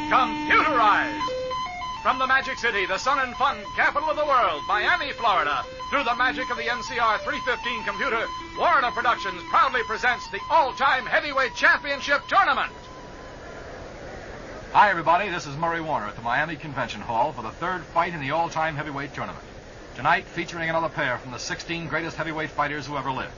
computerized. From the Magic City, the sun and fun capital of the world, Miami, Florida, through the magic of the NCR 315 computer, Warner Productions proudly presents the all-time heavyweight championship tournament. Hi, everybody. This is Murray Warner at the Miami Convention Hall for the third fight in the all-time heavyweight tournament. Tonight, featuring another pair from the 16 greatest heavyweight fighters who ever lived.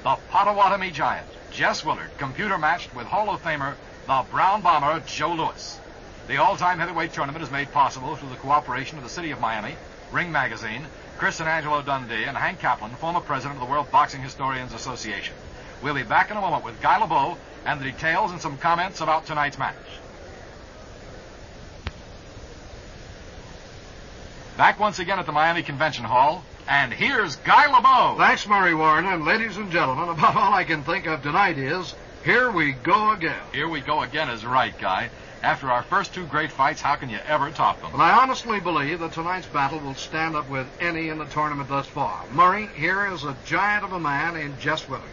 The Potawatomi Giant, Jess Willard, computer-matched with Hall of Famer, the Brown Bomber, Joe Louis. The all-time heavyweight tournament is made possible through the cooperation of the City of Miami, Ring Magazine, Chris and Angelo Dundee, and Hank Kaplan, former president of the World Boxing Historians Association. We'll be back in a moment with Guy LeBeau and the details and some comments about tonight's match. Back once again at the Miami Convention Hall, and here's Guy LeBeau. Thanks, Murray Warner, and ladies and gentlemen, about all I can think of tonight is, here we go again. Here we go again is right, Guy. After our first two great fights, how can you ever top them? Well, I honestly believe that tonight's battle will stand up with any in the tournament thus far. Murray, here is a giant of a man in Jess Willard.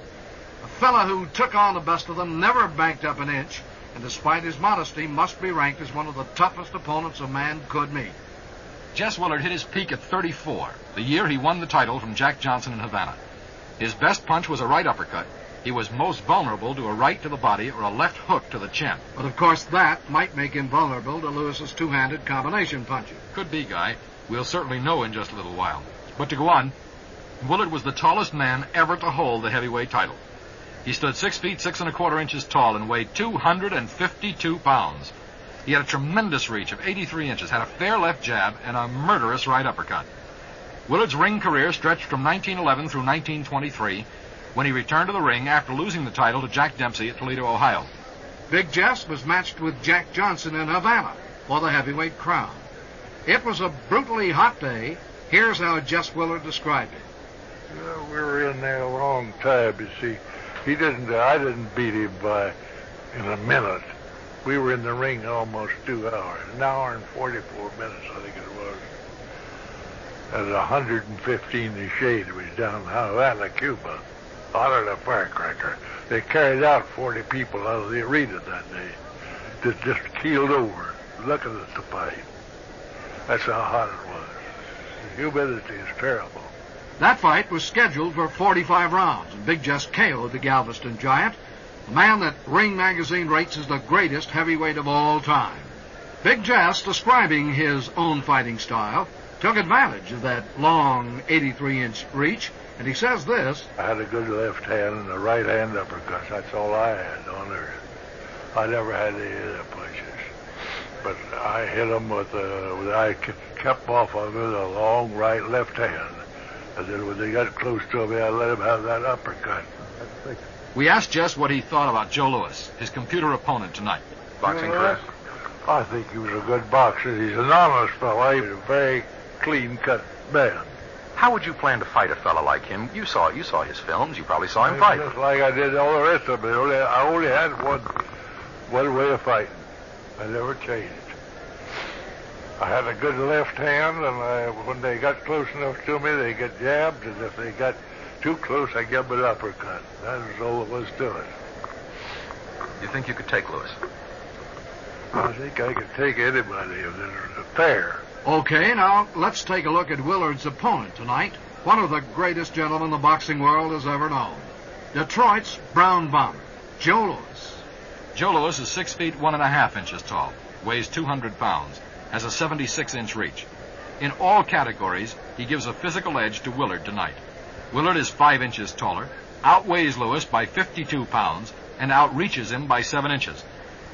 A fella who took on the best of them, never banked up an inch, and despite his modesty, must be ranked as one of the toughest opponents a man could meet. Jess Willard hit his peak at 34, the year he won the title from Jack Johnson in Havana. His best punch was a right uppercut. He was most vulnerable to a right to the body or a left hook to the chin. But, of course, that might make him vulnerable to Lewis's two-handed combination punching. Could be, Guy. We'll certainly know in just a little while. But to go on, Willard was the tallest man ever to hold the heavyweight title. He stood 6 feet 6 1/4 inches tall and weighed 252 pounds. He had a tremendous reach of 83 inches, had a fair left jab, and a murderous right uppercut. Willard's ring career stretched from 1911 through 1923, when he returned to the ring after losing the title to Jack Dempsey at Toledo, Ohio. Big Jess was matched with Jack Johnson in Havana for the heavyweight crown. It was a brutally hot day. Here's how Jess Willard described it. We were in there a long time, you see. I didn't beat him in a minute. We were in the ring almost 2 hours, an hour and 44 minutes, I think it was. At 115 the shade, it was down in Havana, Cuba. Hotter than a firecracker. They carried out 40 people out of the arena that day. Just keeled over, looking at the fight. That's how hot it was. The humidity is terrible. That fight was scheduled for 45 rounds, and Big Jess KO'd the Galveston Giant, a man that Ring Magazine rates as the greatest heavyweight of all time. Big Jess, describing his own fighting style, took advantage of that long 83-inch reach, and he says this. I had a good left hand and a right hand uppercut. That's all I had on earth. I never had any other punches. But I hit him I kept off of it a long right left hand. And then when they got close to me, I let him have that uppercut. We asked Jess what he thought about Joe Louis, his computer opponent tonight. Boxing career? I think he was a good boxer. He's an honest fellow. He's a very clean-cut man. How would you plan to fight a fella like him? You saw his films. You probably saw him fight. Just like I did all the rest of it. I only had one way of fighting. I never changed. I had a good left hand, and when they got close enough to me, they get jabbed, and if they got too close, I give them an uppercut. That was all there was to it. You think you could take Louis? I think I could take anybody if there's fair. Okay, now let's take a look at Willard's opponent tonight, one of the greatest gentlemen the boxing world has ever known. Detroit's Brown Bomber, Joe Louis. Joe Louis is 6 feet 1 1/2 inches tall, weighs 200 pounds, has a 76-inch reach. In all categories, he gives a physical edge to Willard tonight. Willard is 5 inches taller, outweighs Louis by 52 pounds, and outreaches him by 7 inches.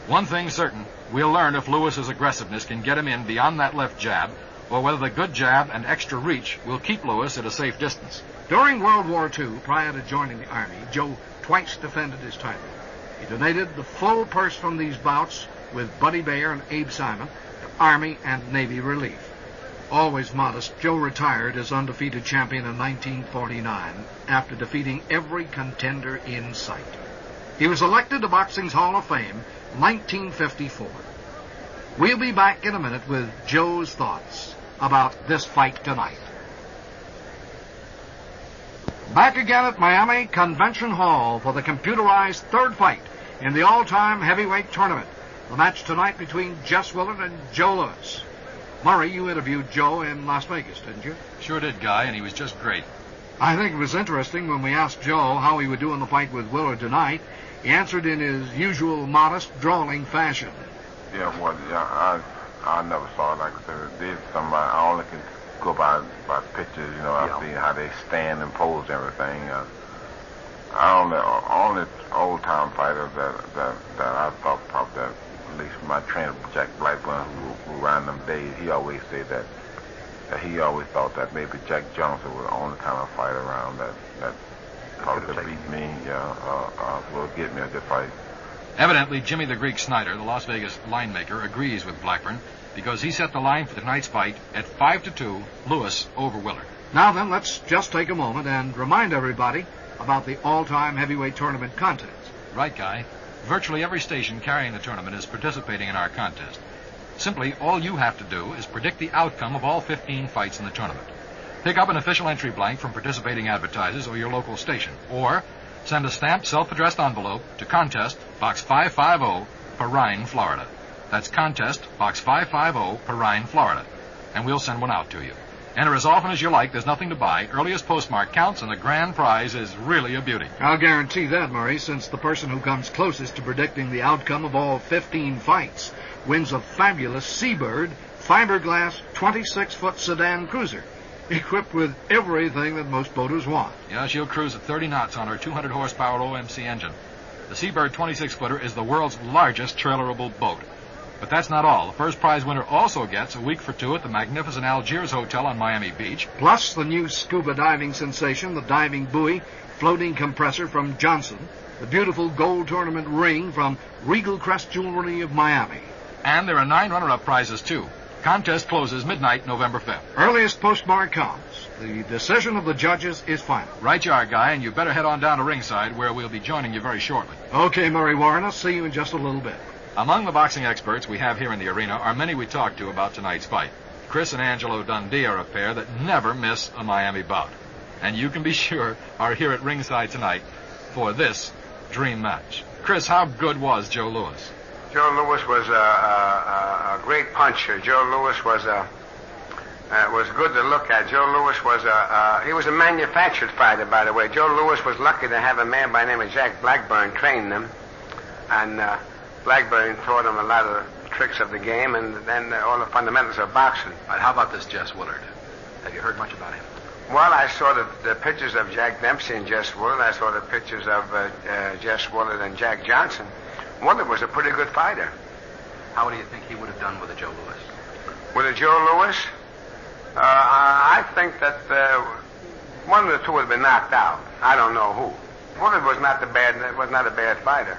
One thing certain, we'll learn if Lewis's aggressiveness can get him in beyond that left jab, or whether the good jab and extra reach will keep Louis at a safe distance. During World War II, prior to joining the Army, Joe twice defended his title. He donated the full purse from these bouts with Buddy Bayer and Abe Simon to Army and Navy relief. Always modest, Joe retired as undefeated champion in 1949 after defeating every contender in sight. He was elected to Boxing's Hall of Fame in 1954. We'll be back in a minute with Joe's thoughts about this fight tonight. Back again at Miami Convention Hall for the computerized third fight in the all-time heavyweight tournament. the match tonight between Jess Willard and Joe Louis. Murray, you interviewed Joe in Las Vegas, didn't you? Sure did, Guy, and he was just great. I think it was interesting when we asked Joe how he would do in the fight with Willard tonight. He answered in his usual modest, drawling fashion. I never saw it like I did. Somebody, I only can go by pictures, I've seen how they stand and pose and everything. Only old-time fighter that I thought probably that, at least my trainer, Jack Blackburn, who ran them days, he always said that he always thought that maybe Jack Johnson was the only kind of fighter around that probably could beat me, will get me a good fight. Evidently, Jimmy the Greek Snyder, the Las Vegas line maker, agrees with Blackburn because he set the line for tonight's fight at 5-2, Louis over Willard. Now then, let's just take a moment and remind everybody about the all-time heavyweight tournament contest. Right, Guy. Virtually every station carrying the tournament is participating in our contest. Simply, all you have to do is predict the outcome of all 15 fights in the tournament. Pick up an official entry blank from participating advertisers or your local station, or send a stamped self-addressed envelope to Contest, Box 550, Perrine, Florida. That's Contest, Box 550, Perrine, Florida. And we'll send one out to you. Enter as often as you like. There's nothing to buy. Earliest postmark counts, and the grand prize is really a beauty. I'll guarantee that, Murray, since the person who comes closest to predicting the outcome of all 15 fights wins a fabulous Seabird fiberglass 26-foot sedan cruiser, equipped with everything that most boaters want. Yeah, she'll cruise at 30 knots on her 200-horsepower OMC engine. The Seabird 26-footer is the world's largest trailerable boat. But that's not all. The first prize winner also gets a week for two at the magnificent Algiers Hotel on Miami Beach. Plus the new scuba diving sensation, the diving buoy, floating compressor from Johnson, the beautiful gold tournament ring from Regal Crest Jewelry of Miami. And there are 9 runner-up prizes, too. Contest closes midnight, November 5th. Earliest postmark counts. The decision of the judges is final. Right you are, Guy, and you better head on down to ringside, where we'll be joining you very shortly. Okay, Murray Warren, I'll see you in just a little bit. Among the boxing experts we have here in the arena are many we talked to about tonight's fight. Chris and Angelo Dundee are a pair that never miss a Miami bout. And you can be sure are here at ringside tonight for this dream match. Chris, how good was Joe Louis? Joe Louis was a great puncher. Joe Louis was good to look at. Joe Louis he was a manufactured fighter, by the way. Joe Louis was lucky to have a man by the name of Jack Blackburn train him, and Blackburn taught him a lot of the tricks of the game and then all the fundamentals of boxing. All right, how about this Jess Willard? Have you heard much about him? Well, I saw the pictures of Jack Dempsey and Jess Willard. I saw the pictures of Jess Willard and Jack Johnson. Willard was a pretty good fighter. How do you think he would have done with a Joe Louis? With a Joe Louis? I think that one of the two would have been knocked out. I don't know who. Willard was not a bad fighter.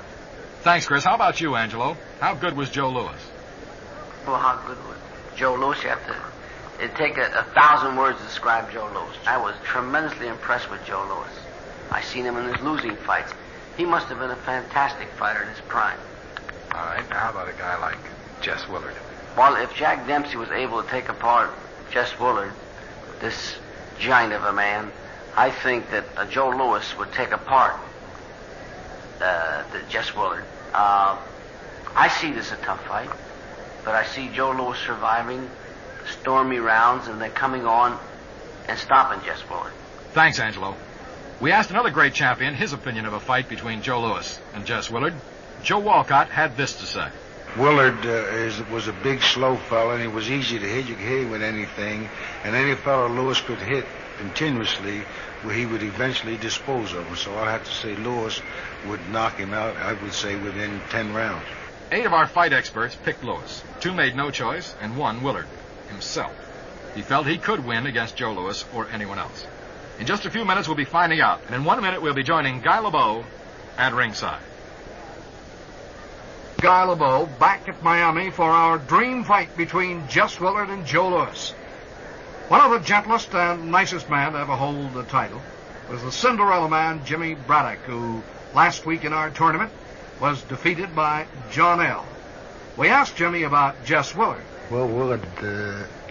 Thanks, Chris. How about you, Angelo? How good was Joe Louis? Well, how good was Joe Louis? It'd take 1,000 words to describe Joe Louis. I was tremendously impressed with Joe Louis. I seen him in his losing fights. He must have been a fantastic fighter in his prime. All right, now how about a guy like Jess Willard? Well, if Jack Dempsey was able to take apart Jess Willard, this giant of a man, I think that Joe Louis would take apart the Jess Willard. I see this a tough fight, but I see Joe Louis surviving stormy rounds and then coming on and stopping Jess Willard. Thanks, Angelo. We asked another great champion his opinion of a fight between Joe Louis and Jess Willard. Joe Walcott had this to say. Willard was a big, slow fella, and he was easy to hit. You could hit him with anything, and any fellow Louis could hit continuously, where he would eventually dispose of him. So I'd have to say Louis would knock him out, I would say, within 10 rounds. 8 of our fight experts picked Louis. 2 made no choice, and 1 Willard himself. He felt he could win against Joe Louis or anyone else. In just a few minutes, we'll be finding out. And in 1 minute, we'll be joining Guy LeBeau at ringside. Guy LeBeau back at Miami for our dream fight between Jess Willard and Joe Louis. One of the gentlest and nicest men to ever hold the title was the Cinderella man, Jimmy Braddock, who last week in our tournament was defeated by John L. We asked Jimmy about Jess Willard. Well, Willard,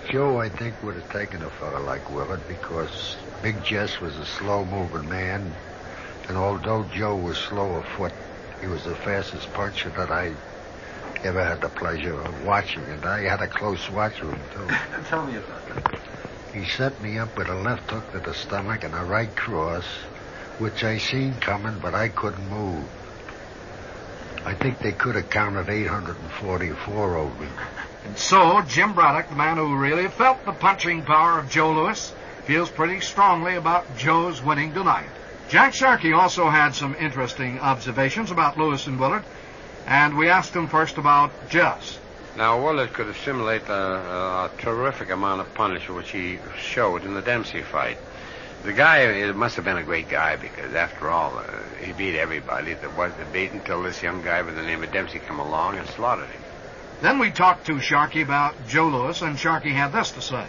Joe, I think, would have taken a fella like Willard because Big Jess was a slow-moving man, and although Joe was slow of foot, he was the fastest puncher that I ever had the pleasure of watching, and I had a close watch with him, too. Tell me about it. He set me up with a left hook to the stomach and a right cross, which I seen coming, but I couldn't move. I think they could have counted 844 over me. And so, Jim Braddock, the man who really felt the punching power of Joe Louis, feels pretty strongly about Joe's winning tonight. Jack Sharkey also had some interesting observations about Louis and Willard, and we asked him first about Jess. Now, Willard could assimilate a terrific amount of punch, which he showed in the Dempsey fight. The guy, it must have been a great guy, because after all, he beat everybody that was to beat until this young guy by the name of Dempsey come along and slaughtered him. Then we talked to Sharkey about Joe Louis, and Sharkey had this to say.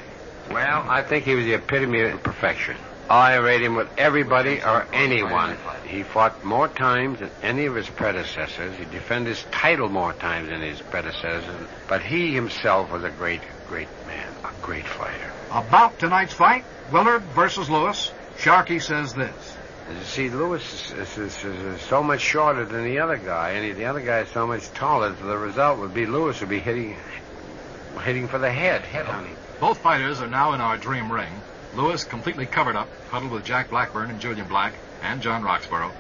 Well, I think he was the epitome of perfection. I rate him with everybody or anyone. He fought more times than any of his predecessors. He defended his title more times than his predecessors. But he himself was a great, great man, a great fighter. About tonight's fight, Willard versus Louis, Sharkey says this. You see, Louis is so much shorter than the other guy, and the other guy is so much taller. So the result would be Louis would be hitting for the head on him. Both fighters are now in our dream ring. Louis completely covered up, huddled with Jack Blackburn and Julian Black and John Roxborough,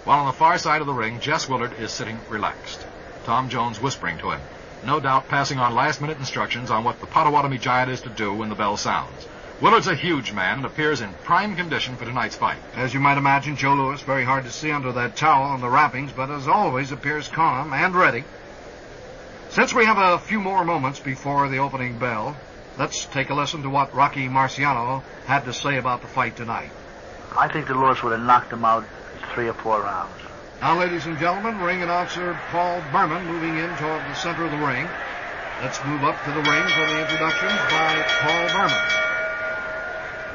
while on the far side of the ring, Jess Willard is sitting relaxed. Tom Jones whispering to him, no doubt passing on last-minute instructions on what the Potawatomi Giant is to do when the bell sounds. Willard's a huge man and appears in prime condition for tonight's fight. As you might imagine, Joe Louis, very hard to see under that towel and the wrappings, but as always appears calm and ready. Since we have a few more moments before the opening bell, let's take a listen to what Rocky Marciano had to say about the fight tonight. I think that Louis would have knocked him out 3 or 4 rounds. Now, ladies and gentlemen, ring announcer Paul Berman moving in toward the center of the ring. Let's move up to the ring for the introductions by Paul Berman.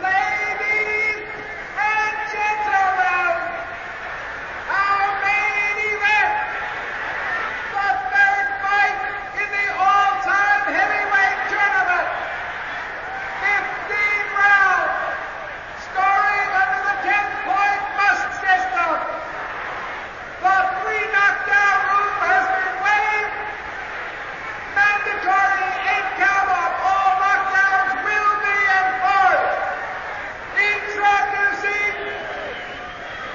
Ladies and gentlemen, our main event, the third fight in the all-time heavyweight tournament, 15 rounds, scoring under the 10-point must system. The 3-knockdown rule has been waived. Mandatory 8-count on all knockdowns will be enforced. Introducing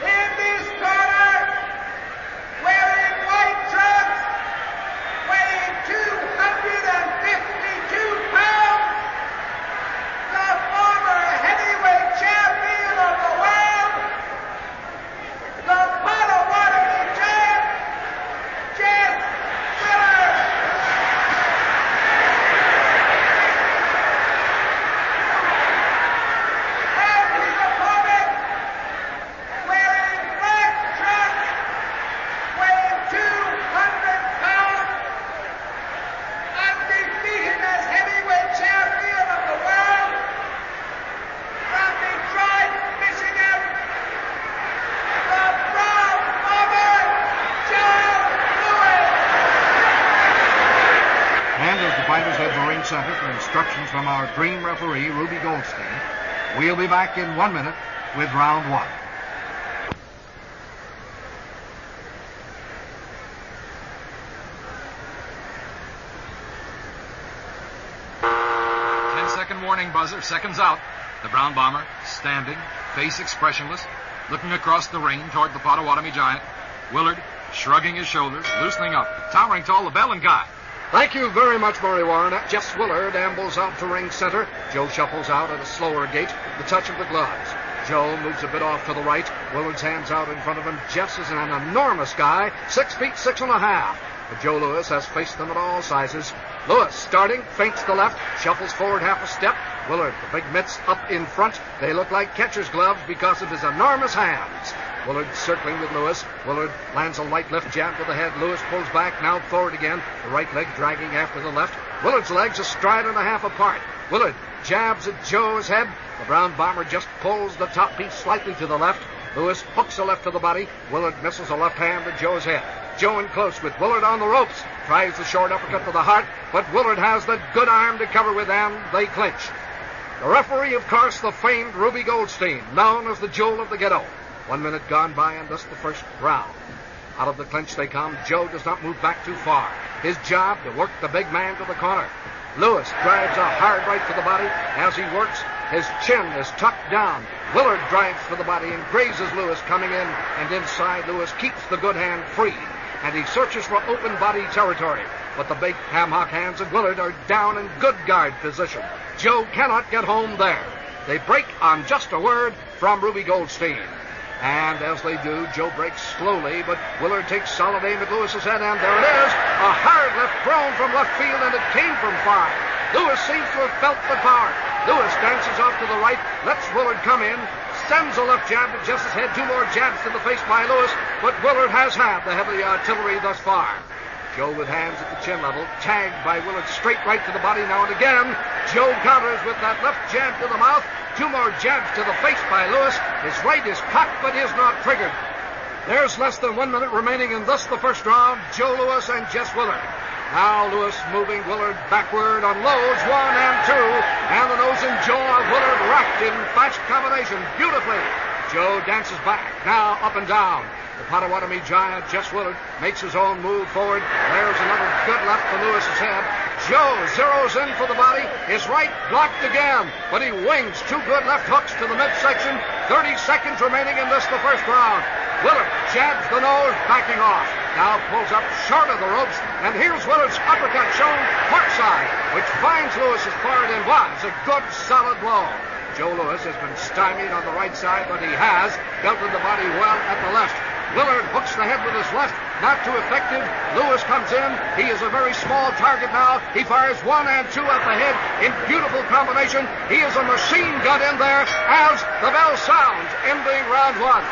in this corner, wearing white trunks, weighing 252 pounds, the former heavyweight champion of the world, the Potawatomi Giant, Jess Willard. And his opponent, wearing black trunks, weighing 200 pounds, undefeated as heavyweight champion of the world, from Detroit, Michigan, the Brown Bomber, Joe Louis. And as the fighters head to ring center for instructions from our dream referee, Ruby Goldstein, we'll be back in 1 minute with round 1. Ten-second warning buzzer, seconds out. The Brown Bomber, standing, face expressionless, looking across the ring toward the Potawatomi Giant. Willard, shrugging his shoulders, loosening up, towering tall, the bell and guy. Thank you very much, Murray Warren. Jess Willard ambles out to ring center. Joe shuffles out at a slower gait, the touch of the gloves. Joe moves a bit off to the right. Willard's hands out in front of him. Jess is an enormous guy, 6 feet 6.5. But Joe Louis has faced them at all sizes. Louis, starting, feints the left, shuffles forward half a step. Willard, the big mitts up in front. They look like catcher's gloves because of his enormous hands. Willard circling with Louis. Willard lands a light left jab to the head. Louis pulls back, now forward again. The right leg dragging after the left. Willard's legs a stride and a half apart. Willard jabs at Joe's head. The Brown Bomber just pulls the top piece slightly to the left. Louis hooks a left to the body. Willard misses a left hand to Joe's head. Joe in close with Willard on the ropes. Tries the short uppercut to the heart, but Willard has the good arm to cover with, and they clinch. The referee, of course, the famed Ruby Goldstein, known as the Jewel of the Ghetto. 1 minute gone by, and thus the first round. Out of the clinch they come. Joe does not move back too far. his job to work the big man to the corner. Lewis drives a hard right to the body. As he works, his chin is tucked down. Willard drives for the body and grazes Lewis coming in, and inside Lewis keeps the good hand free, and he searches for open body territory. But the big ham-hock hands of Willard are down in good guard position. Joe cannot get home there. They break on just a word from Ruby Goldstein. And as they do, Joe breaks slowly, but Willard takes solid aim at Lewis's head, and there it is, a hard left thrown from left field, and it came from far. Lewis seems to have felt the power. Lewis dances off to the right, lets Willard come in, sends a left jab to Jess's head, 2 more jabs to the face by Lewis, but Willard has had the heavy artillery thus far. Joe with hands at the chin level, tagged by Willard straight right to the body now and again. Joe counters with that left jab to the mouth, 2 more jabs to the face by Lewis. His right is cocked but is not triggered. There's less than 1 minute remaining in thus the first round. Joe Lewis and Jess Willard. Now Lewis moving Willard backward on lows, 1 and 2, and the nose and jaw of Willard racked in fast combination beautifully. Joe dances back, now up and down. The Potawatomi giant, Jess Willard, makes his own move forward. There's another good left to Lewis's head. Joe zeroes in for the body. His right blocked again, but he wings 2 good left hooks to the midsection. 30 seconds remaining in this, the first round. Willard jabs the nose, backing off. Now pulls up short of the ropes, and here's Willard's uppercut shown courtside, which finds Lewis as far as it was. A good, solid blow. Joe Lewis has been stymied on the right side, but he has belted the body well at the left. Willard hooks the head with his left, not too effective. Lewis comes in. He is a very small target now. He fires 1 and 2 at the head in beautiful combination. He is a machine gun in there as the bell sounds, ending round 1.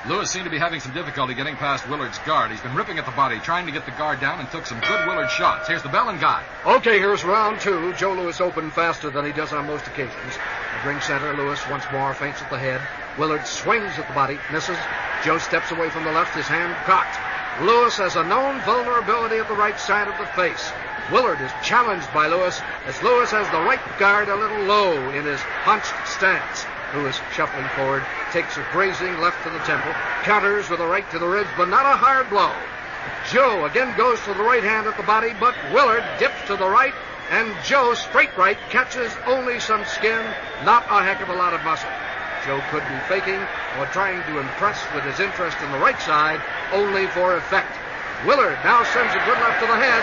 Lewis seemed to be having some difficulty getting past Willard's guard. He's been ripping at the body, trying to get the guard down, and took some good Willard shots. Here's the bell and guide. Okay, here's round 2. Joe Lewis opened faster than he does on most occasions. At ring center, Lewis once more feints at the head. Willard swings at the body, misses. Joe steps away from the left, his hand cocked. Lewis has a known vulnerability at the right side of the face. Willard is challenged by Lewis, as Lewis has the right guard a little low in his hunched stance. Lewis, shuffling forward, takes a grazing left to the temple, counters with a right to the ribs, but not a hard blow. Joe again goes to the right hand at the body, but Willard dips to the right, and Joe, straight right, catches only some skin, not a heck of a lot of muscle. Joe could be faking or trying to impress with his interest in the right side, only for effect. Willard now sends a good left to the head.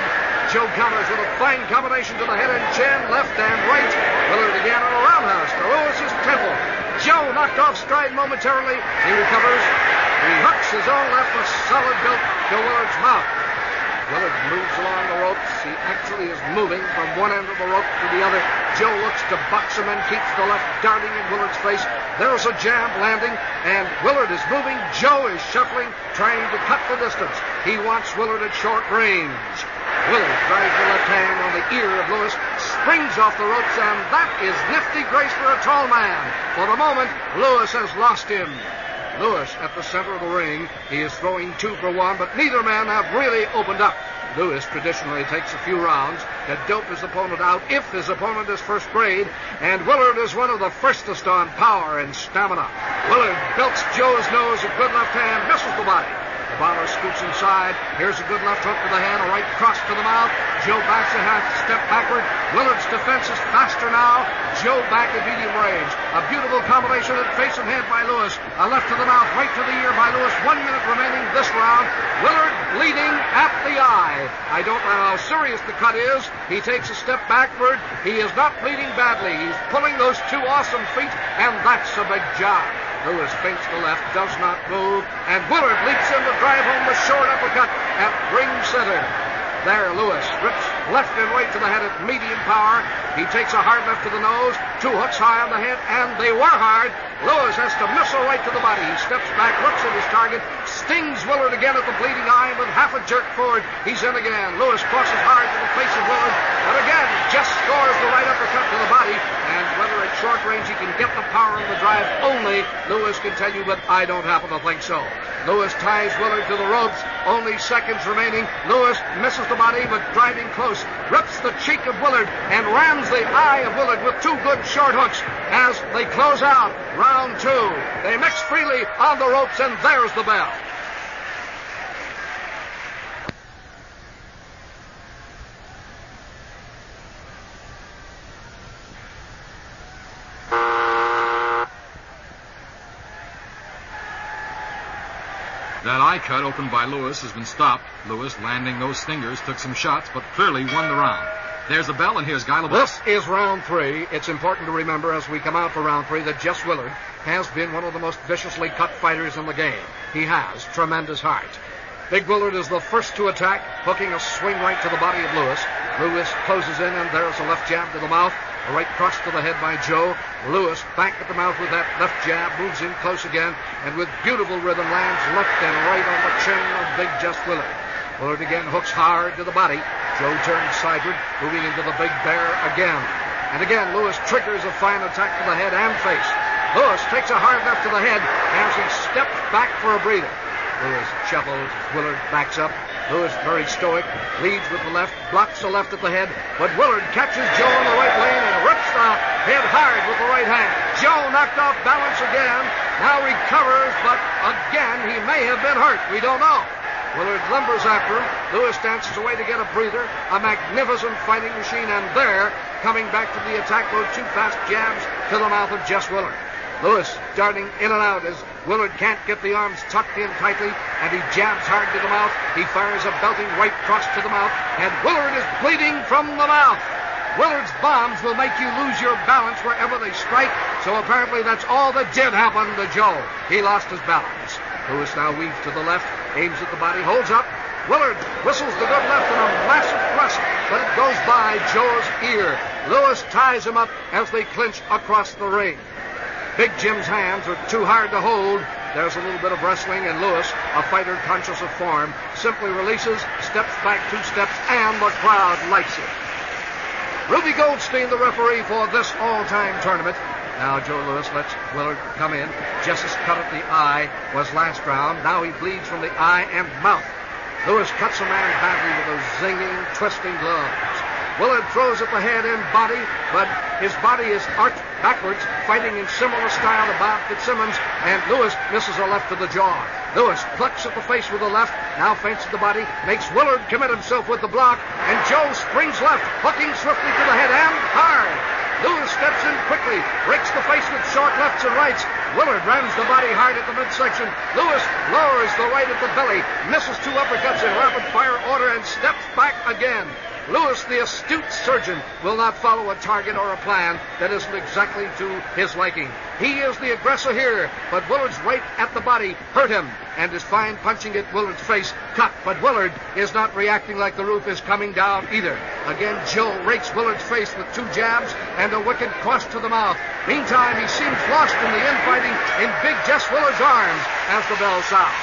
Joe counters with a fine combination to the head and chin, left and right. Willard again on a roundhouse to Lewis's temple. Joe knocked off stride momentarily. He recovers. He hooks his own left, a solid belt to Willard's mouth. Willard moves along the ropes. He actually is moving from one end of the rope to the other. Joe looks to box him and keeps the left darting in Willard's face. There's a jab landing, and Willard is moving. Joe is shuffling, trying to cut the distance. He wants Willard at short range. Willard drives the left hand on the ear of Lewis, springs off the ropes, and that is nifty grace for a tall man. For the moment, Lewis has lost him. Lewis at the center of the ring. He is throwing 2 for 1, but neither man have really opened up. Lewis traditionally takes a few rounds to dope his opponent out if his opponent is first grade, and Willard is one of the firstest on power and stamina. Willard belts Joe's nose, a good left hand, misses the body. The bowler scoots inside. Here's a good left hook to the hand, a right cross to the mouth. Joe backs a half step backward. Willard's defense is faster now. Joe back at medium range. A beautiful combination at face and head by Lewis. A left to the mouth, right to the ear by Lewis. 1 minute remaining this round. Willard bleeding at the eye. I don't know how serious the cut is. He takes a step backward. He is not bleeding badly. He's pulling those 2 awesome feet, and that's a big job. Lewis feints the left, does not move, and Willard leaps in to drive home the short uppercut at ring center. There, Lewis rips left and right to the head at medium power. He takes a hard left to the nose, 2 hooks high on the head, and they were hard. Lewis has to miss a right to the body. He steps back, looks at his target, stings Willard again at the bleeding eye, and with half a jerk forward, he's in again. Lewis crosses hard to the face of Willard, but again, just scores the right uppercut to the body, and whether at short range he can get the power of the drive, only Lewis can tell you, but I don't happen to think so. Lewis ties Willard to the ropes, only seconds remaining. Lewis misses the body, but driving close, rips the cheek of Willard and rams the eye of Willard with 2 good short hooks as they close out round 2. They mix freely on the ropes, and there's the bell. That eye cut opened by Lewis has been stopped. Lewis, landing those stingers, took some shots, but clearly won the round. There's the bell, and here's Guy LeBeau. This is round 3. It's important to remember as we come out for round 3 that Jess Willard has been one of the most viciously cut fighters in the game. He has tremendous heart. Big Willard is the first to attack, hooking a swing right to the body of Lewis. Lewis closes in, and there's a left jab to the mouth, a right cross to the head by Joe. Lewis back at the mouth with that left jab, moves in close again, and with beautiful rhythm lands left and right on the chin of Big Jess Willard. Willard again hooks hard to the body. Joe turns sideward, moving into the Big Bear again. And again, Lewis triggers a fine attack to the head and face. Lewis takes a hard left to the head as he steps back for a breather. Lewis shuffles as Willard backs up. Lewis, very stoic, leads with the left, blocks the left at the head, but Willard catches Joe in the right lane and rips the head hard with the right hand. Joe knocked off balance again, now recovers, but again he may have been hurt. We don't know. Willard lumbers after him. Lewis dances away to get a breather. A magnificent fighting machine, and there, coming back to the attack mode, 2 fast jabs to the mouth of Jess Willard. Lewis darting in and out as Willard can't get the arms tucked in tightly, and he jabs hard to the mouth. He fires a belting right cross to the mouth, and Willard is bleeding from the mouth. Willard's bombs will make you lose your balance wherever they strike, so apparently that's all that did happen to Joe. He lost his balance. Lewis now weaves to the left, aims at the body, holds up. Willard whistles the good left in a massive thrust, but it goes by Joe's ear. Lewis ties him up as they clinch across the ring. Big Jim's hands are too hard to hold. There's a little bit of wrestling, and Lewis, a fighter conscious of form, simply releases, steps back 2 steps, and the crowd likes it. Ruby Goldstein, the referee for this all-time tournament. Now Joe Lewis lets Willard come in. Jess's cut at the eye was last round. Now he bleeds from the eye and mouth. Lewis cuts a man badly with those zinging, twisting gloves. Willard throws at the head and body, but his body is arched backwards, fighting in similar style to Bob Fitzsimmons, and Lewis misses a left to the jaw. Lewis plucks at the face with the left, now feints at the body, makes Willard commit himself with the block, and Joe springs left, hooking swiftly to the head and hard. Lewis steps in quickly, breaks the face with short lefts and rights. Willard rams the body hard at the midsection. Lewis lowers the right at the belly, misses 2 uppercuts in rapid-fire order, and steps back again. Lewis, the astute surgeon, will not follow a target or a plan that isn't exactly to his liking. He is the aggressor here, but Willard's right at the body hurt him, and his fine punching at Willard's face cut, but Willard is not reacting like the roof is coming down either. Again, Joe rakes Willard's face with 2 jabs and a wicked cross to the mouth. Meantime, he seems lost in the infighting in Big Jess Willard's arms as the bell sounds.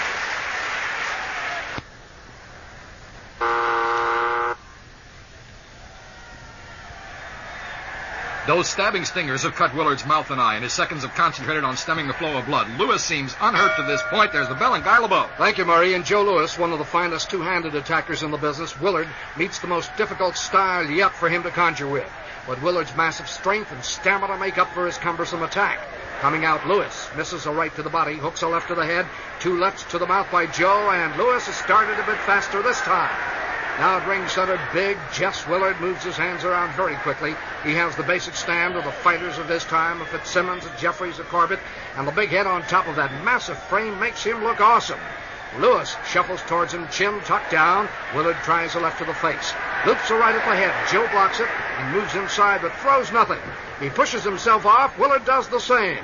Those stabbing stingers have cut Willard's mouth and eye, and his seconds have concentrated on stemming the flow of blood. Lewis seems unhurt to this point. There's the bell, and Guy LeBeau. Thank you, Murray. And Joe Lewis, one of the finest 2-handed attackers in the business. Willard meets the most difficult style yet for him to conjure with. But Willard's massive strength and stamina make up for his cumbersome attack. Coming out, Lewis misses a right to the body, hooks a left to the head, 2 lefts to the mouth by Joe, and Lewis has started a bit faster this time. Now at ring center, Big Jess Willard moves his hands around very quickly. He has the basic stand of the fighters of his time, of Fitzsimmons, of Jeffries, of Corbett, and the big head on top of that massive frame makes him look awesome. Lewis shuffles towards him, chin tucked down. Willard tries a left to the face. Loops a right at the head. Joe blocks it and moves inside, but throws nothing. He pushes himself off. Willard does the same.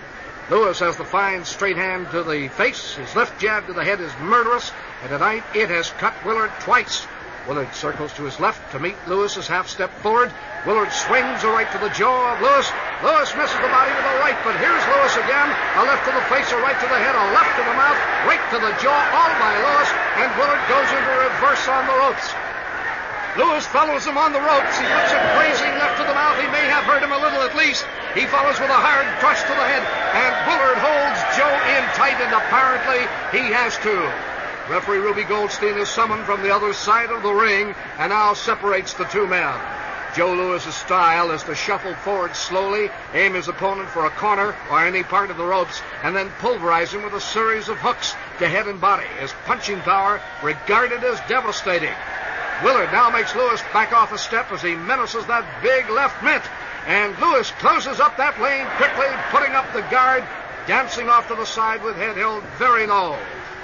Lewis has the fine straight hand to the face. His left jab to the head is murderous, and tonight it has cut Willard twice. Willard circles to his left to meet Lewis's half-step forward. Willard swings a right to the jaw of Lewis. Lewis misses the body with a right, but here's Lewis again. A left to the face, a right to the head, a left to the mouth, right to the jaw, all by Lewis, and Willard goes into reverse on the ropes. Lewis follows him on the ropes. He puts a grazing left to the mouth. He may have hurt him a little at least. He follows with a hard crush to the head, and Willard holds Joe in tight, and apparently he has to. Referee Ruby Goldstein is summoned from the other side of the ring and now separates the 2 men. Joe Lewis's style is to shuffle forward slowly, aim his opponent for a corner or any part of the ropes, and then pulverize him with a series of hooks to head and body. His punching power regarded as devastating. Willard now makes Lewis back off a step as he menaces that big left mitt. And Lewis closes up that lane quickly, putting up the guard, dancing off to the side with head held very low.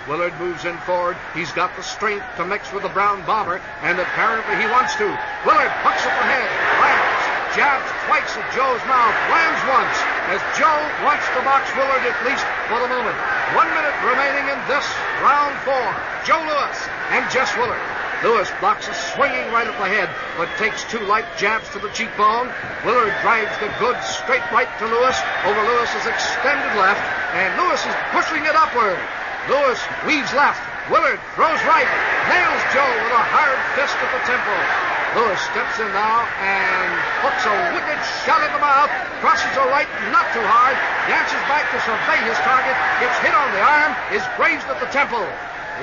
Willard moves in forward. He's got the strength to mix with the brown bomber, and apparently he wants to. Willard pucks up ahead, lands, jabs twice at Joe's mouth, lands once, as Joe wants to box Willard at least for the moment. 1 minute remaining in this round 4. Joe Louis and Jess Willard. Louis blocks a swinging right at the head, but takes 2 light jabs to the cheekbone. Willard drives the good straight right to Louis over Louis's extended left, and Louis is pushing it upward. Louis weaves left. Willard throws right, nails Joe with a hard fist at the temple. Louis steps in now and hooks a wicked shot at the mouth, crosses the right not too hard, dances back to survey his target, gets hit on the arm, is grazed at the temple.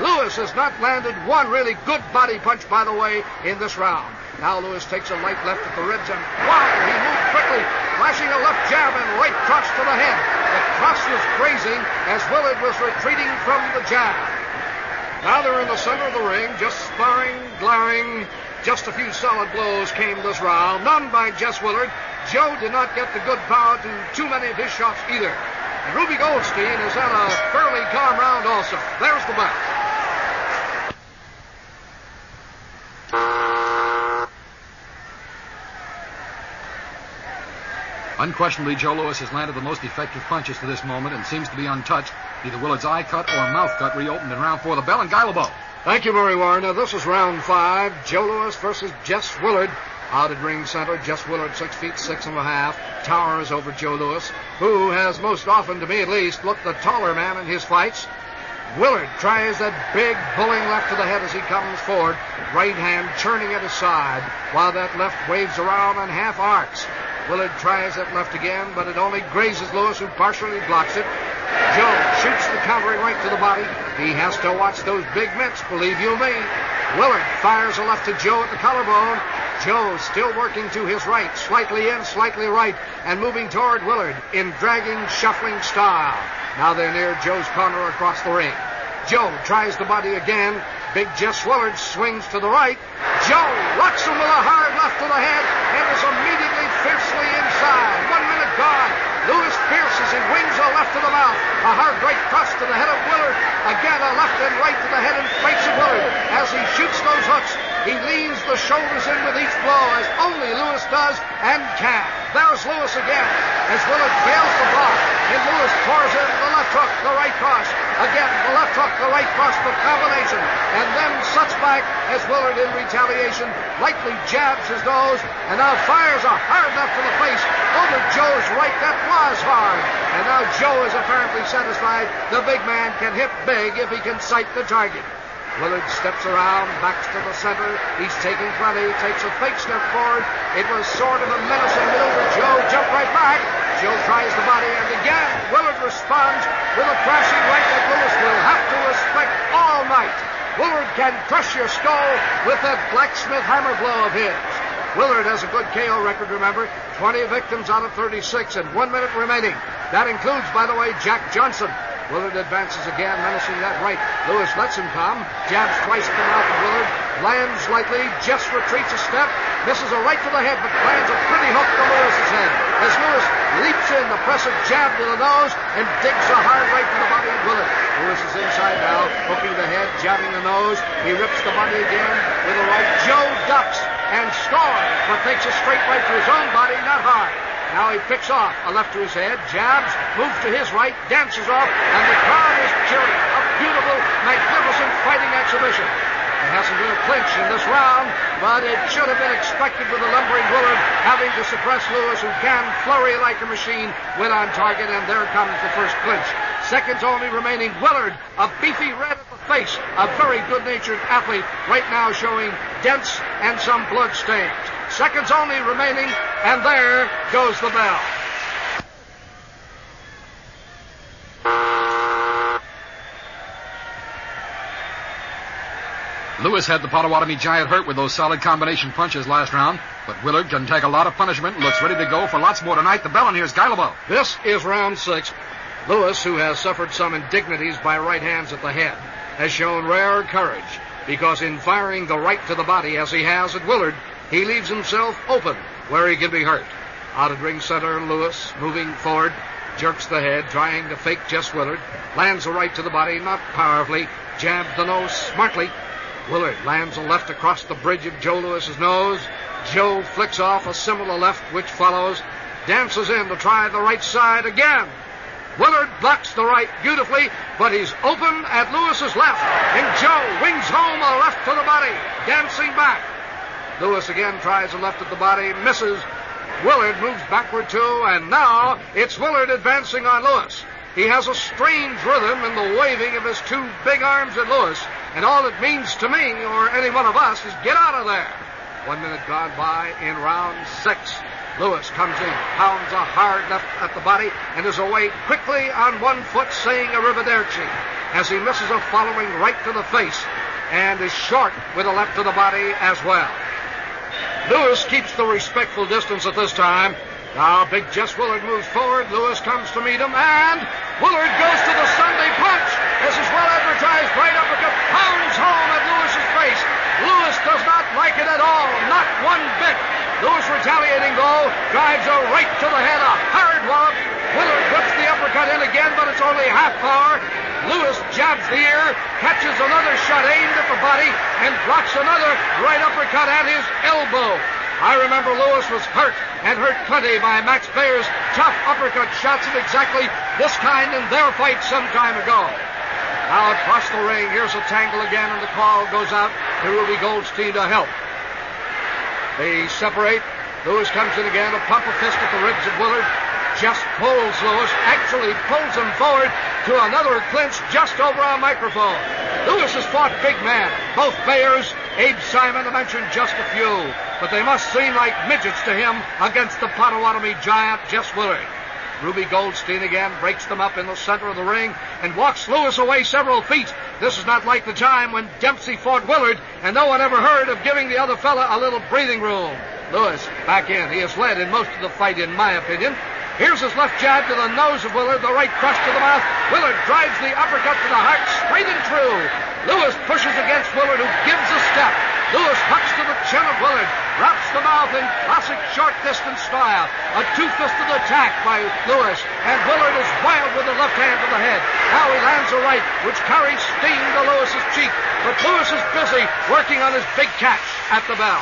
Louis has not landed one really good body punch, by the way, in this round. Now Louis takes a light left at the ribs, and wow, he moved quickly, flashing a left jab and right cross to the head. The cross was grazing as Willard was retreating from the jab. Now they're in the center of the ring, just sparring, glaring. Just a few solid blows came this round, none by Jess Willard. Joe did not get the good power to too many of his shots either. And Ruby Goldstein has had a fairly calm round also. There's the bout. Unquestionably, Joe Louis has landed the most effective punches to this moment and seems to be untouched. Either Willard's eye cut or mouth cut reopened in round 4. The bell and Guy LeBeau. Thank you, Murray Warner. This is round 5. Joe Louis versus Jess Willard. Out at ring center, Jess Willard, 6 feet 6.5, towers over Joe Louis, who has most often, to me at least, looked the taller man in his fights. Willard tries that big pulling left to the head as he comes forward, right hand churning at his side, while that left waves around and half arcs. Willard tries that left again, but it only grazes Louis, who partially blocks it. Joe shoots the countering right to the body. He has to watch those big mitts, believe you me. Willard fires a left to Joe at the collarbone. Joe still working to his right, slightly in, slightly right, and moving toward Willard in dragging, shuffling style. Now they're near Joe's corner across the ring. Joe tries the body again. Big Jess Willard swings to the right. Joe locks him with a hard left to the head and is immediately fiercely inside. 1 minute gone. Louis fierce as he wings a left to the mouth. A hard right cross to the head of Willard. Again a left and right to the head and face of Willard. As he shoots those hooks, he leans the shoulders in with each blow, as only Louis does and can. There's Louis again, as Willard fails to block, and Louis pours in the left hook, the right cross. Again, the left hook, the right cross, the combination, and then sucks back as Willard, in retaliation, lightly jabs his nose, and now fires a hard left to the face over Joe's right. That was hard, and now Joe is apparently satisfied. The big man can hit big if he can sight the target. Willard steps around, backs to the center. He's taking plenty, takes a fake step forward. It was sort of a menacing maneuver. Joe jumped right back. Joe tries the body, and again, Willard responds with a crashing right that Louis will have to respect all night. Willard can crush your skull with that blacksmith hammer blow of his. Willard has a good KO record, remember. 20 victims out of 36 and 1 minute remaining. That includes, by the way, Jack Johnson. Willard advances again, menacing that right. Louis lets him come. Jabs twice at the mouth of Willard. Lands lightly. Just retreats a step. Misses a right to the head, but lands a pretty hook to Louis's head. As Louis leaps in to press a jab to the nose and digs a hard right to the body of Willard. Louis is inside now, hooking the head, jabbing the nose. He rips the body again with a right. Joe ducks and scores, but takes a straight right to his own body, not hard. Now he picks off a left to his head, jabs, moves to his right, dances off, and the crowd is cheering. A beautiful, magnificent fighting exhibition. There hasn't been a clinch in this round, but it should have been expected with the lumbering Willard having to suppress Louis, who can flurry like a machine when on target, and there comes the first clinch. Seconds only remaining. Willard, a beefy red at the face, a very good-natured athlete, right now showing dents and some blood stains. Seconds only remaining, and there goes the bell. Louis had the Potawatomi Giant hurt with those solid combination punches last round, but Willard can take a lot of punishment and looks ready to go for lots more tonight. The bell, and here's Guy LeBeau. This is round 6. Louis, who has suffered some indignities by right hands at the head, has shown rare courage, because in firing the right to the body, as he has at Willard, he leaves himself open where he can be hurt. Out at ring center, Louis moving forward. jerks the head, trying to fake Jess Willard. Lands a right to the body, not powerfully. Jabs the nose smartly. Willard lands a left across the bridge of Joe Lewis's nose. Joe flicks off a similar left, which follows. Dances in to try the right side again. Willard blocks the right beautifully, but he's open at Lewis's left. And Joe wings home a left to the body, dancing back. Lewis again tries a left at the body, misses. Willard moves backward too, and now it's Willard advancing on Lewis. He has a strange rhythm in the waving of his two big arms at Lewis, and all it means to me, or any one of us, is get out of there. 1 minute gone by in round 6. Lewis comes in, pounds a hard left at the body, and is away quickly on one foot, saying arrivederci, as he misses a following right to the face, and is short with a left to the body as well. Lewis keeps the respectful distance at this time. Now big Jess Willard moves forward. Lewis comes to meet him, and Willard goes to the Sunday punch as his well-advertised right uppercut pounds home at Lewis's face. Lewis does not like it at all, not one bit. Lewis retaliating, though, drives a right to the head, a hard wallop. Willard whips the uppercut in again, but it's only half power. Lewis jabs the ear, catches another shot aimed at the body, and blocks another right uppercut at his elbow. I remember Lewis was hurt, and hurt plenty by Max Bayer's tough uppercut shots of exactly this kind in their fight some time ago. Now across the ring, here's a tangle again, and the call goes out to Ruby Goldstein to help. They separate. Lewis comes in again, a pump of fist at the ribs of Willard. Just pulls Lewis, actually pulls him forward to another clinch just over our microphone. Lewis has fought big men, both Bayers, Abe Simon, to mention just a few, but they must seem like midgets to him against the Potawatomi giant, Jess Willard. Ruby Goldstein again breaks them up in the center of the ring and walks Lewis away several feet. This is not like the time when Dempsey fought Willard, and no one ever heard of giving the other fella a little breathing room. Lewis back in. He has led in most of the fight, in my opinion. Here's his left jab to the nose of Willard, the right crush to the mouth. Willard drives the uppercut to the heart, straight and true. Lewis pushes against Willard, who gives a step. Lewis hucks to the chin of Willard, wraps the mouth in classic short-distance style. A two-fisted attack by Lewis, and Willard is wild with the left hand to the head. Now he lands a right, which carries steam to Lewis's cheek, but Lewis is busy working on his big catch at the bell.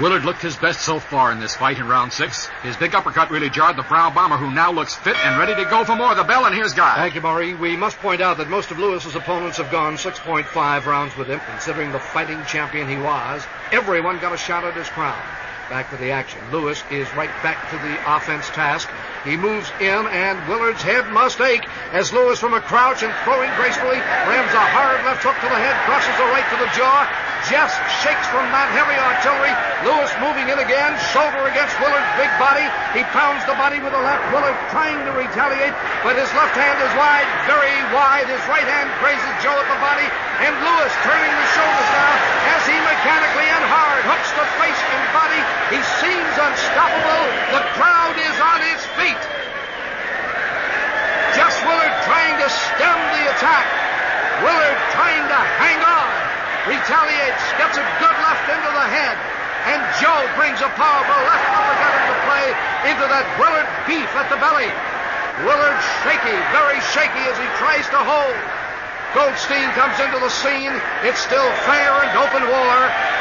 Willard looked his best so far in this fight in round 6. His big uppercut really jarred the Brown Bomber, who now looks fit and ready to go for more. The bell, and here's Guy. Thank you, Maury. We must point out that most of Lewis's opponents have gone 6.5 rounds with him. Considering the fighting champion he was, everyone got a shot at his crown. Back to the action. Lewis is right back to the offense task. He moves in, and Willard's head must ache as Lewis, from a crouch and throwing gracefully, rams a hard left hook to the head, crosses a right to the jaw. Jess shakes from that heavy artillery. Lewis moving in again, shoulder against Willard's big body. He pounds the body with a left. Willard trying to retaliate, but his left hand is wide, very wide. His right hand grazes Joe at the body, and Lewis turning the shoulders now as he mechanically and hard hooks the face and body. He seems unstoppable. The crowd is on his feet. Jess Willard trying to stem the attack. Willard trying to hang on. Retaliates, gets a good left into the head, and Joe brings a powerful left uppercut into play into that Willard beef at the belly. Willard shaky, very shaky as he tries to hold. Goldstein comes into the scene. It's still fair and open war.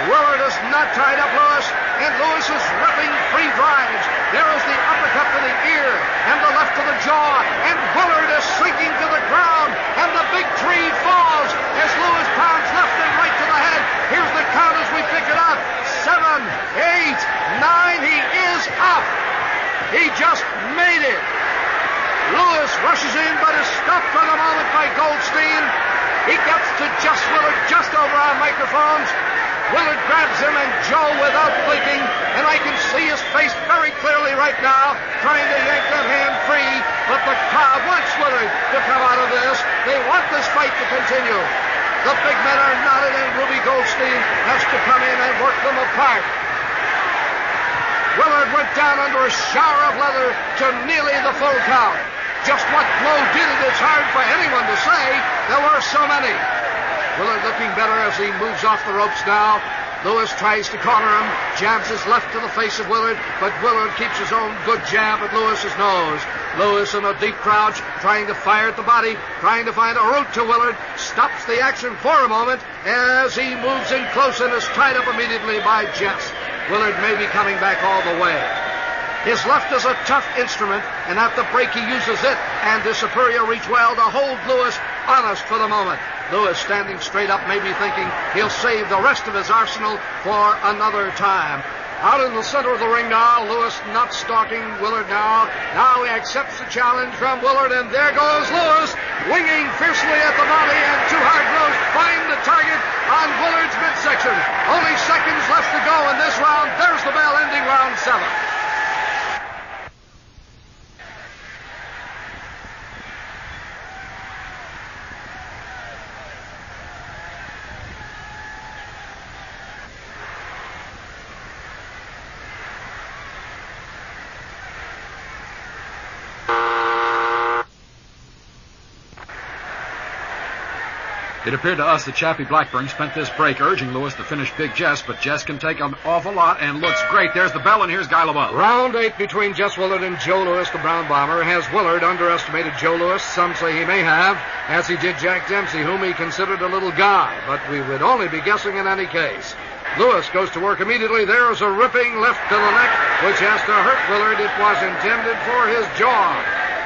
Willard is not tied up Lewis, and Lewis is ripping free drives. There is the uppercut to the ear and the left to the jaw, and Willard is sinking to the ground, and the big tree falls as Lewis pounds left and right to the head. Here's the count as we pick it up. 7, 8, 9. He is up. He just made it. Lewis rushes in, but is stopped for the moment by Goldstein. He gets to Jess Willard just over our microphones. Willard grabs him, and Joe, without blinking, and I can see his face very clearly right now, trying to yank that hand free, but the crowd wants Willard to come out of this. They want this fight to continue. The big men are knotted, and Ruby Goldstein has to come in and work them apart. Willard went down under a shower of leather to nearly the full count. Just what blow did it, it's hard for anyone to say. There were so many. Willard looking better as he moves off the ropes now. Lewis tries to corner him, jabs his left to the face of Willard, but Willard keeps his own good jab at Lewis's nose. Lewis in a deep crouch, trying to fire at the body, trying to find a route to Willard, stops the action for a moment as he moves in close and is tied up immediately by Jess. Willard may be coming back all the way. His left is a tough instrument, and at the break he uses it and his superior reach well to hold Lewis honest for the moment. Lewis, standing straight up, may be thinking he'll save the rest of his arsenal for another time. Out in the center of the ring now, Lewis not stalking Willard now. Now he accepts the challenge from Willard, and there goes Lewis, winging fiercely at the body, and two hard blows find the target on Willard's midsection. Only seconds left to go in this round. There's the bell ending round 7. It appeared to us that Chappie Blackburn spent this break urging Lewis to finish Big Jess, but Jess can take an awful lot and looks great. There's the bell, and here's Guy LeBeau. Round 8 between Jess Willard and Joe Lewis, the Brown Bomber. Has Willard underestimated Joe Lewis? Some say he may have, as he did Jack Dempsey, whom he considered a little guy, but we would only be guessing in any case. Lewis goes to work immediately. There's a ripping left to the neck, which has to hurt Willard. It was intended for his jaw.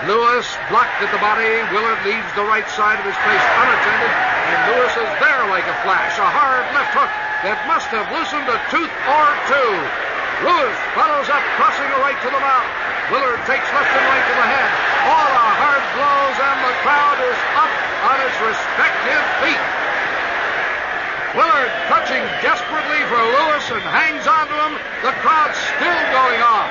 Lewis blocked at the body. Willard leaves the right side of his face unattended, and Lewis is there like a flash. A hard left hook that must have loosened a tooth or two. Lewis follows up, crossing a right to the mouth. Willard takes left and right to the head. All are hard blows, and the crowd is up on its respective feet. Willard clutching desperately for Lewis and hangs on to him. The crowd still going on.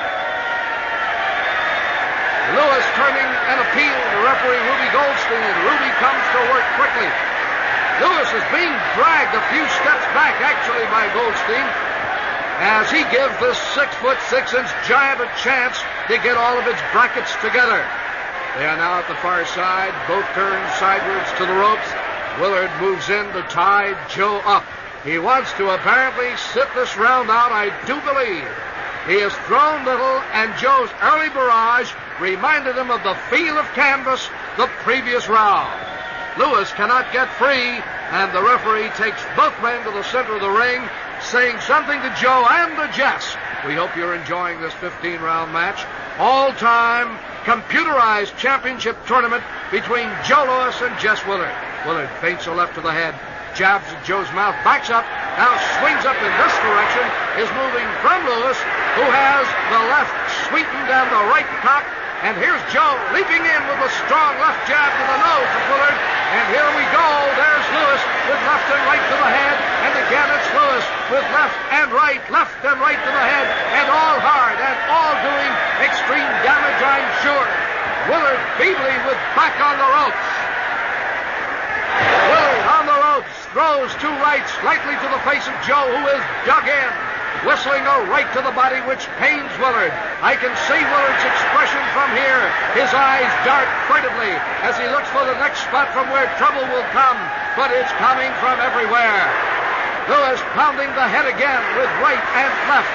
Lewis turning an appeal to referee Ruby Goldstein, and Ruby comes to work quickly. Lewis is being dragged a few steps back, actually, by Goldstein, as he gives this 6'6" giant a chance to get all of its brackets together. They are now at the far side, both turned sideways to the ropes. Willard moves in to tie Joe up. He wants to apparently sit this round out, I do believe. He has thrown little, and Joe's early barrage reminded him of the feel of canvas the previous round. Lewis cannot get free, and the referee takes both men to the center of the ring, saying something to Joe and to Jess. We hope you're enjoying this 15-round match. All-time computerized championship tournament between Joe Lewis and Jess Willard. Willard feints a left to the head, jabs at Joe's mouth, backs up, now swings up in this direction, is moving from Lewis, who has the left sweetened and the right cocked. And here's Joe leaping in with a strong left jab to the nose of Willard. And here we go. There's Lewis with left and right to the head. And again it's Lewis with left and right to the head. And all hard and all doing extreme damage, I'm sure. Willard feebly with back on the ropes. Willard on the ropes throws two rights lightly to the face of Joe, who is dug in. Whistling a right to the body, which pains Willard. I can see Willard's expression from here. His eyes dart furtively as he looks for the next spot from where trouble will come, but it's coming from everywhere. Lewis pounding the head again with right and left.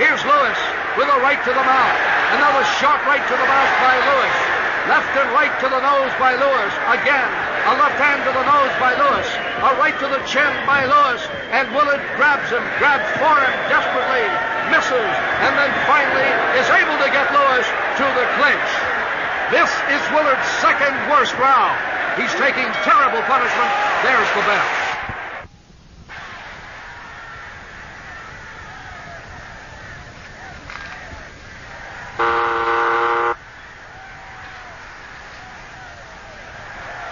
Here's Lewis with a right to the mouth. Another short right to the mouth by Lewis. Left and right to the nose by Lewis. Again, a left hand to the nose by Lewis. A right to the chin by Lewis. And Willard grabs for him desperately, misses, and then finally is able to get Lewis to the clinch. This is Willard's second worst round. He's taking terrible punishment. There's the bell.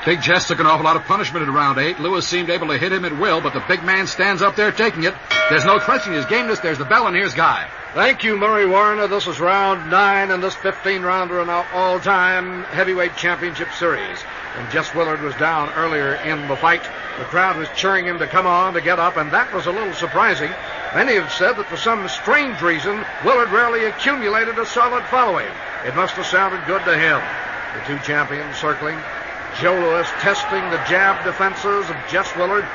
Big Jess took an awful lot of punishment in round 8. Lewis seemed able to hit him at will, but the big man stands up there taking it. There's no questioning his gameness. There's the bell, and here's Guy. Thank you, Murray Warner. This is round 9 in this 15-rounder in our all-time heavyweight championship series. And Jess Willard was down earlier in the fight. The crowd was cheering him to come on, to get up, and that was a little surprising. Many have said that for some strange reason, Willard rarely accumulated a solid following. It must have sounded good to him. The two champions circling. Joe Louis testing the jab defenses of Jess Willard,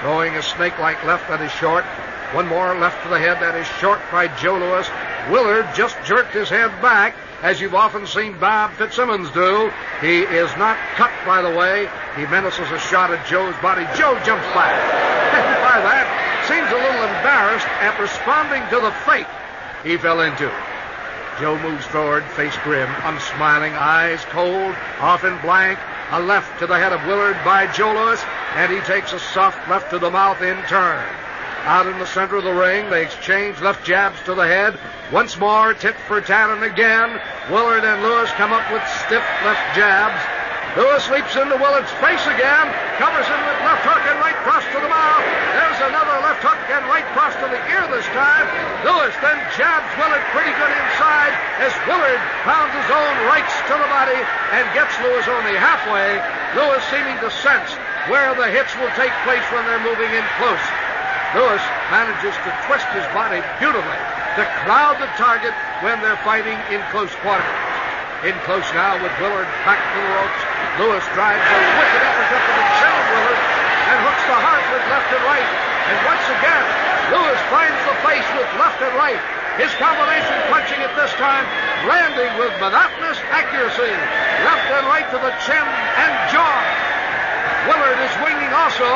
throwing a snake-like left that is short. One more left to the head that is short by Joe Louis. Willard just jerked his head back, as you've often seen Bob Fitzsimmons do. He is not cut, by the way. He menaces a shot at Joe's body. Joe jumps back. And by that, seems a little embarrassed at responding to the fake he fell into. Joe moves forward, face grim, unsmiling, eyes cold, off in blank. A left to the head of Willard by Joe Louis, and he takes a soft left to the mouth in turn. Out in the center of the ring, they exchange left jabs to the head. Once more, tit for tat, and again, Willard and Louis come up with stiff left jabs. Louis leaps into Willard's face again, covers him with left hook and right cross to the mouth. There's another left hook and right cross to the ear this time. Louis then jabs Willard pretty good inside as Willard pounds his own rights to the body and gets Louis only halfway. Louis seeming to sense where the hits will take place when they're moving in close. Louis manages to twist his body beautifully to crowd the target when they're fighting in close quarters. In close now with Willard back to the ropes. Louis drives a wicked uppercut to the chin of Willard and hooks the heart with left and right. And once again, Louis finds the face with left and right. His combination punching at this time, landing with monotonous accuracy. Left and right to the chin and jaw. Willard is winging also.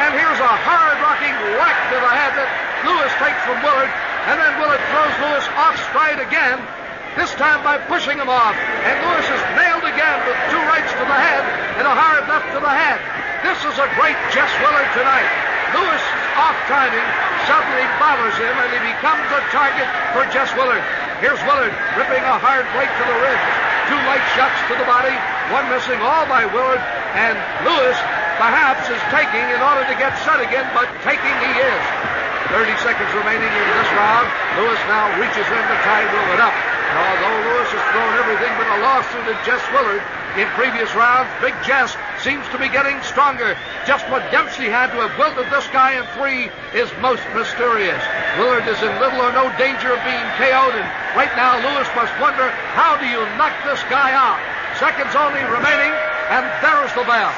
And here's a hard-rocking whack to the head that Louis takes from Willard. And then Willard throws Louis off stride again, this time by pushing him off. And Louis is nailed again with two rights to the head and a hard left to the head. This is a great Jess Willard tonight. Louis' off timing suddenly bothers him, and he becomes a target for Jess Willard. Here's Willard ripping a hard right to the ribs. Two light shots to the body, one missing all by Willard, and Louis perhaps is taking in order to get set again, but taking he is. 30 seconds remaining in this round. Louis now reaches in to tie Willard up. And although Louis has thrown everything but a lawsuit at Jess Willard in previous rounds, Big Jess seems to be getting stronger. Just what Dempsey had to have wilted this guy in 3 is most mysterious. Willard is in little or no danger of being KO'd, and right now Louis must wonder, how do you knock this guy out? Seconds only remaining, and there's the bell.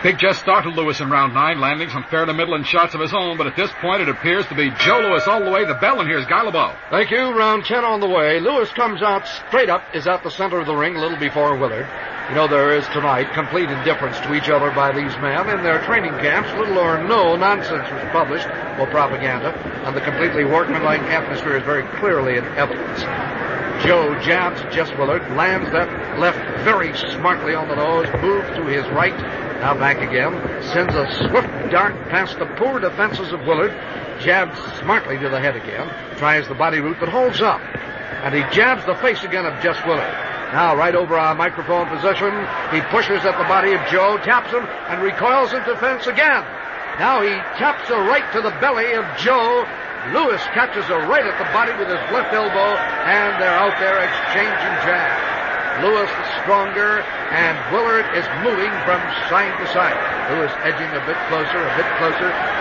Big Jess startled Lewis in round 9, landing some fair to middling shots of his own, but at this point it appears to be Joe Louis all the way to the bell, and here's Guy LeBeau. Thank you. Round 10 on the way. Lewis comes out straight up, is at the center of the ring a little before Willard. You know, there is tonight complete indifference to each other by these men. In their training camps, little or no nonsense was published, or propaganda, and the completely workmanlike atmosphere is very clearly in evidence. Joe jabs Jess Willard, lands that left very smartly on the nose, moves to his right, now back again, sends a swift dart past the poor defenses of Willard, jabs smartly to the head again, tries the body route that holds up, and he jabs the face again of Jess Willard. Now, right over our microphone position, he pushes at the body of Joe, taps him, and recoils into fence again. Now he taps a right to the belly of Joe. Lewis catches a right at the body with his left elbow, and they're out there exchanging jabs. Lewis is stronger, and Willard is moving from side to side. Lewis edging a bit closer,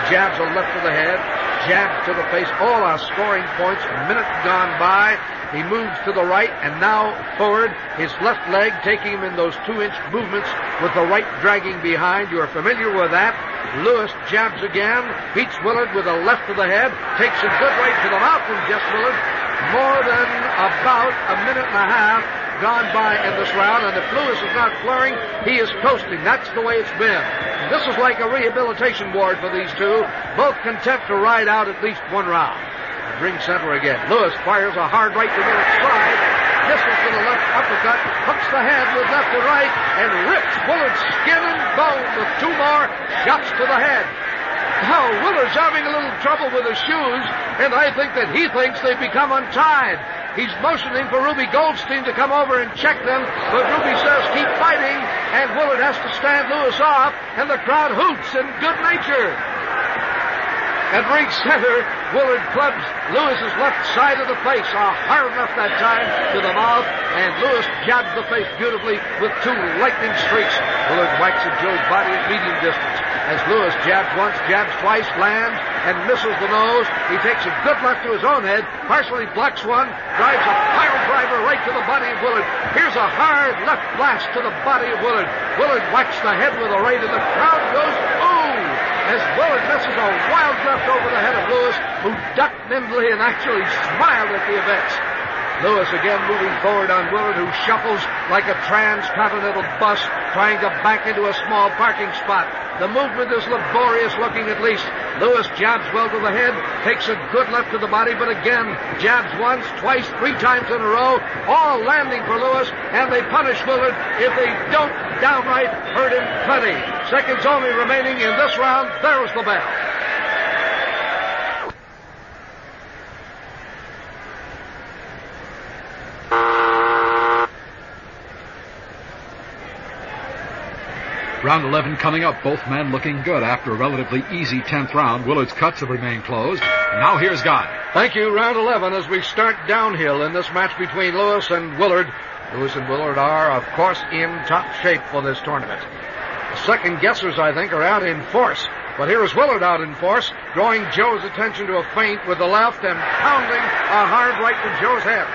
jabs a left to the head, jabs to the face. All our scoring points, a minute gone by. He moves to the right and now forward, his left leg taking him in those 2-inch movements with the right dragging behind. You're familiar with that. Lewis jabs again, beats Willard with a left to the head, takes a good right to the mouth from Jess Willard. More than about a minute and a half gone by in this round, and if Lewis is not flaring, he is coasting. That's the way it's been. This is like a rehabilitation ward for these two, both content to ride out at least one round. Ring center again. Lewis fires a hard right to Willard's side, misses with a left uppercut, hooks the head with left and right, and rips Willard's skin and bone with 2 more shots to the head. Now, Willard's having a little trouble with his shoes, and I think that he thinks they've become untied. He's motioning for Ruby Goldstein to come over and check them, but Ruby says keep fighting, and Willard has to stand Lewis off, and the crowd hoots in good nature. At ring center, Willard clubs Lewis's left side of the face, hard enough that time to the mouth, and Lewis jabs the face beautifully with 2 lightning streaks. Willard whacks at Joe's body at medium distance. As Lewis jabs once, jabs twice, lands, and misses the nose, he takes a good left to his own head, partially blocks one, drives a pile driver right to the body of Willard. Here's a hard left blast to the body of Willard. Willard whacks the head with a right, and the crowd goes, ooh! As Willard misses a wild left over the head of Lewis, who ducked nimbly and actually smiled at the events. Lewis again moving forward on Willard, who shuffles like a transcontinental bus trying to back into a small parking spot. The movement is laborious looking at least. Lewis jabs well to the head, takes a good left to the body, but again jabs once, twice, 3 times in a row, all landing for Lewis, and they punish Willard if they don't downright hurt him plenty. Seconds only remaining in this round. There's the bell. Round 11 coming up, both men looking good after a relatively easy 10th round. Willard's cuts have remained closed. Now here's Guy. Thank you. Round 11 as we start downhill in this match between Lewis and Willard. Lewis and Willard are, of course, in top shape for this tournament. The second guessers, I think, are out in force. But here is Willard out in force, drawing Joe's attention to a feint with the left and pounding a hard right to Joe's head.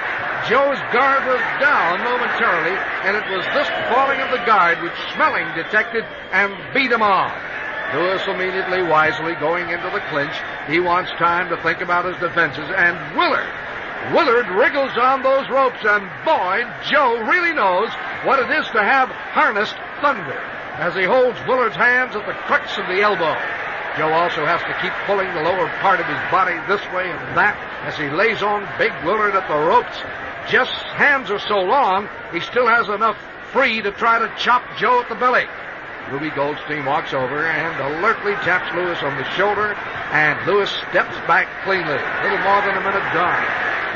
Joe's guard was down momentarily, and it was this falling of the guard which Schmeling detected and beat him off. Lewis immediately, wisely going into the clinch. He wants time to think about his defenses, and Willard wriggles on those ropes, and boy, Joe really knows what it is to have harnessed thunder as he holds Willard's hands at the crux of the elbow. Joe also has to keep pulling the lower part of his body this way and that as he lays on big Willard at the ropes. Jess' hands are so long, he still has enough free to try to chop Joe at the belly. Ruby Goldstein walks over and alertly taps Lewis on the shoulder, and Lewis steps back cleanly. A little more than a minute gone.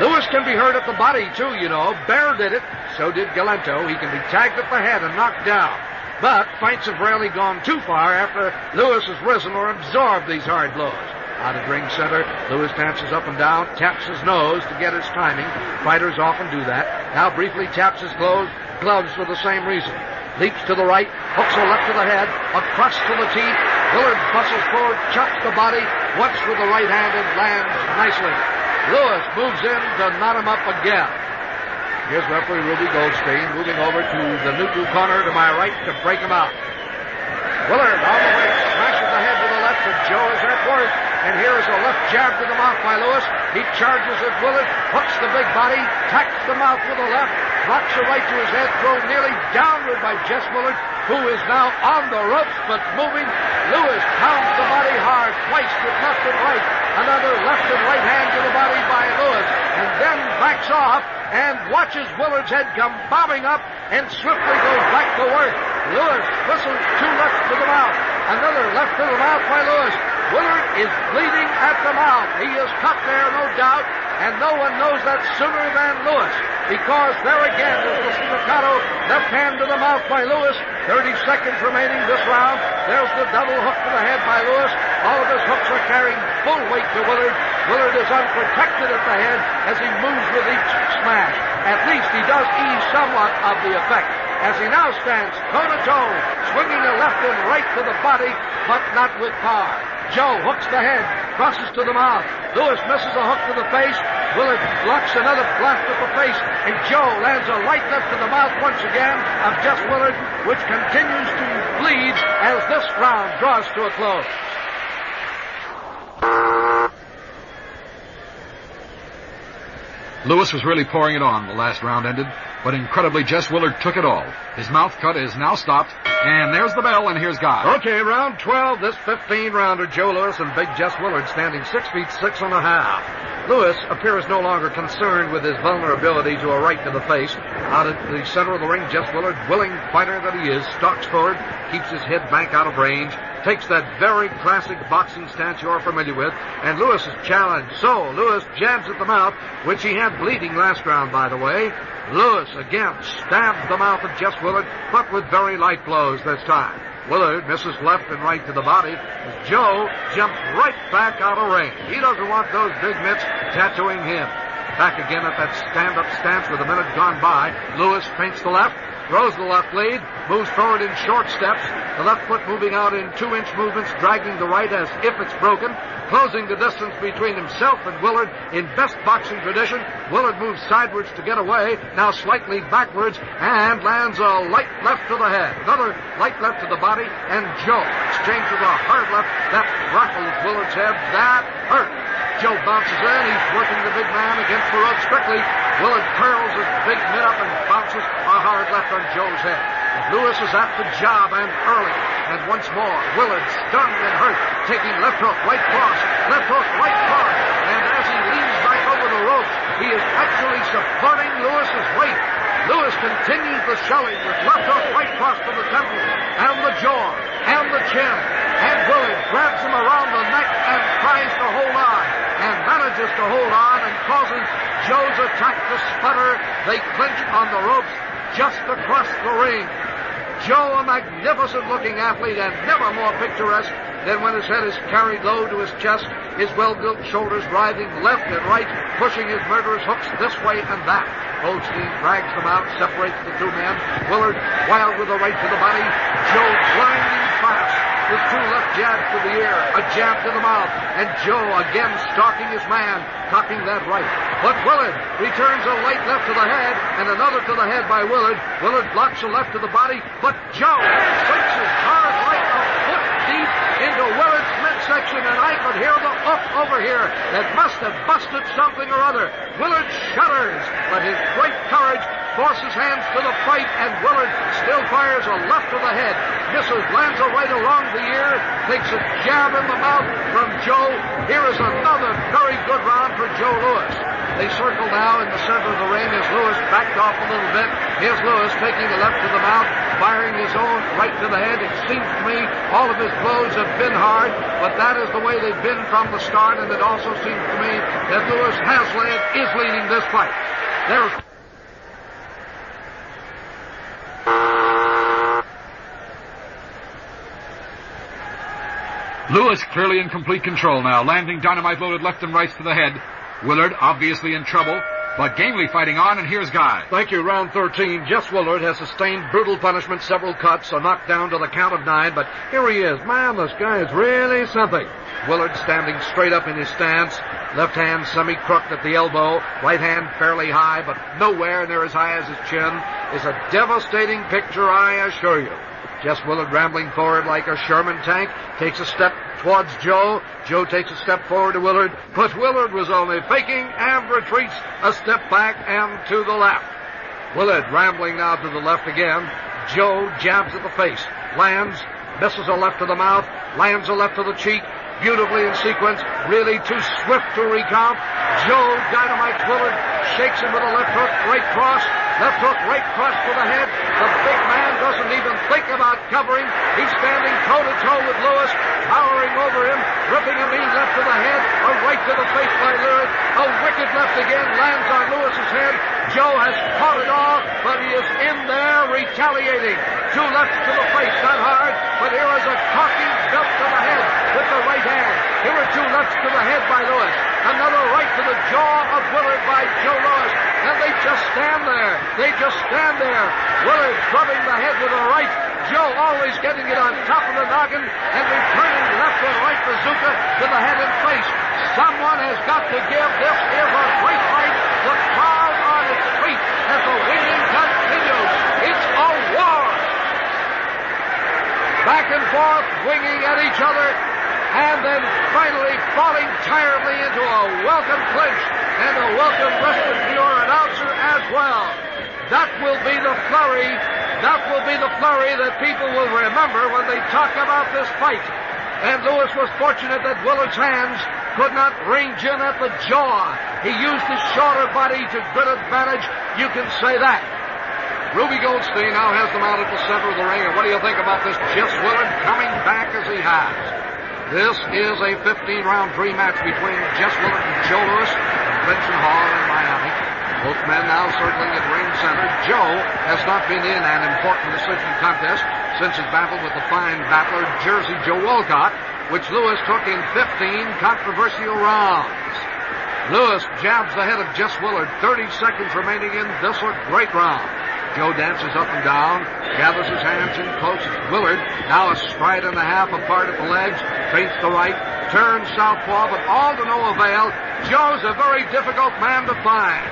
Lewis can be hurt at the body, too, you know. Bear did it. So did Galento. He can be tagged at the head and knocked down. But fights have rarely gone too far after Lewis has risen or absorbed these hard blows. Out of ring center, Lewis dances up and down, taps his nose to get his timing. Fighters often do that. Now briefly taps his gloves for the same reason. Leaps to the right, hooks a left to the head, across to the teeth. Willard bustles forward, chops the body, once with the right hand and lands nicely. Lewis moves in to knot him up again. Here's referee Ruby Goldstein moving over to the neutral corner to my right to break him out. Willard on the way, smashes the head with the left, but Joe is at work. And here is a left jab to the mouth by Lewis. He charges at Willard, hooks the big body, tacks the mouth with the left, knocks a right to his head, thrown nearly downward by Jess Willard, who is now on the ropes but moving. Lewis pounds the body hard, twice with left and right. Another left and right hand to the body by Lewis, and then backs off and watches Willard's head come bobbing up and swiftly goes back to work. Lewis whistles two lefts to the mouth. Another left to the mouth by Lewis. Willard is bleeding at the mouth. He is cut there, no doubt, and no one knows that sooner than Lewis, because there again is the staccato left hand to the mouth by Lewis. 30 seconds remaining this round. There's the double hook to the head by Lewis. All of his hooks are carrying full weight to Willard. Willard is unprotected at the head as he moves with each smash. At least he does ease somewhat of the effect, as he now stands toe-to-toe, swinging a left and right to the body, but not with power. Joe hooks the head, crosses to the mouth. Lewis misses a hook to the face. Willard blocks another blast at the face, and Joe lands a light left to the mouth once again of Jess Willard, which continues to bleed as this round draws to a close. Lewis was really pouring it on. The last round ended, but incredibly, Jess Willard took it all. His mouth cut is now stopped, and there's the bell, and here's Guy. Okay, round 12, this 15-rounder, Joe Lewis and big Jess Willard standing 6 feet 6.5. Lewis appears no longer concerned with his vulnerability to a right to the face. Out at the center of the ring, Jess Willard, willing fighter that he is, stalks forward, keeps his head back out of range, takes that very classic boxing stance you're familiar with, and Lewis is challenged. So, Lewis jabs at the mouth, which he had bleeding last round, by the way. Lewis again stabs the mouth of Jess Willard, but with very light blows this time. Willard misses left and right to the body as Joe jumps right back out of range. He doesn't want those big mitts tattooing him. Back again at that stand-up stance with a minute gone by. Lewis feints the left, throws the left lead, moves forward in short steps, the left foot moving out in 2-inch movements, dragging the right as if it's broken, closing the distance between himself and Willard in best boxing tradition. Willard moves sideways to get away, now slightly backwards, and lands a light left to the head. Another light left to the body, and Joe exchanges a hard left that rattles Willard's head. That hurt. Joe bounces in. He's working the big man against the ropes quickly. Willard curls his big mitt up and bounces a hard left on Joe's head. But Lewis is at the job and early. And once more, Willard, stunned and hurt, taking left hook, right cross, left hook, right cross. And as he leans back over the ropes, he is actually supporting Lewis's weight. Lewis continues the shelling with left hook, right cross to the temple, and the jaw, and the chin. And Willard grabs him around the neck and tries to hold on, and manages to hold on and causes Joe's attack to sputter. They clinch on the ropes just across the ring. Joe, a magnificent-looking athlete and never more picturesque than when his head is carried low to his chest, his well-built shoulders writhing left and right, pushing his murderous hooks this way and that. Goldstein drags them out, separates the two men. Willard, wild with a right to the body. Joe blinding fast with two left jabs to the ear, a jab to the mouth, and Joe again stalking his man, cocking that right. But Willard returns a light left to the head and another to the head by Willard. Willard blocks a left to the body, but Joe sinks his hard right a foot deep into Willard's midsection, and I could hear the hook over here that must have busted something or other. Willard shudders, but his great courage forces hands to the fight, and Willard still fires a left to the head, misses, lands a right along the ear, takes a jab in the mouth from Joe. Here is another very good round for Joe Lewis. They circle now in the center of the ring as Lewis backed off a little bit. Here's Lewis taking the left to the mouth, firing his own right to the head. It seems to me all of his blows have been hard, but that is the way they've been from the start, and it also seems to me that Lewis is leading this fight. There's Lewis clearly in complete control now, landing dynamite-loaded left and rights to the head. Willard obviously in trouble, but gamely fighting on, and here's Guy. Thank you. Round 13. Jess Willard has sustained brutal punishment, several cuts, a knockdown to the count of 9, but here he is. Man, this guy is really something. Willard standing straight up in his stance, left hand semi-crooked at the elbow, right hand fairly high, but nowhere near as high as his chin, is a devastating picture, I assure you. Jess Willard rambling forward like a Sherman tank, takes a step towards Joe. Joe takes a step forward to Willard, but Willard was only faking and retreats a step back and to the left. Willard rambling now to the left again. Joe jabs at the face, lands, misses a left to the mouth, lands a left to the cheek, beautifully in sequence, really too swift to recount. Joe dynamites Willard, shakes him with a left hook, right cross to the head. The big man doesn't even think about covering. He's standing toe-to-toe with Lewis, towering over him, ripping a knee left to the head, a right to the face by Willard, a wicked left again, lands on Lewis's head. Joe has caught it all, but he is in there retaliating. Two lefts to the face, not hard, but here is a talking belt to the head with the right hand. Here are two lefts to the head by Lewis. Another right to the jaw of Willard by Joe Lewis. And they just stand there. Willard drubbing the head with a right. Joe always getting it on top of the noggin and returning left and right bazooka to the head and face. Someone has got to give. This is a great fight. The crowd on its feet as the winging continues. It's a war. Back and forth, winging at each other, and then finally falling tiredly into a welcome clinch and a welcome rested for your announcer as well. That will be the flurry that people will remember when they talk about this fight. And Lewis was fortunate that Willard's hands could not range in at the jaw. He used his shorter body to good advantage. You can say that. Ruby Goldstein now has them out at the center of the ring. And what do you think about this Jess Willard coming back as he has? This is a 15-round dream match between Jess Willard and Joe Lewis at Convention Hall in Miami. Both men now circling at ring center. Joe has not been in an important decision contest since his battle with the fine battler Jersey Joe Walcott, which Lewis took in 15 controversial rounds. Lewis jabs the head of Jess Willard, 30 seconds remaining in this great round. Joe dances up and down, gathers his hands in close. Willard, now a stride and a half apart at the legs, feints the right, turns southpaw, but all to no avail. Joe's a very difficult man to find.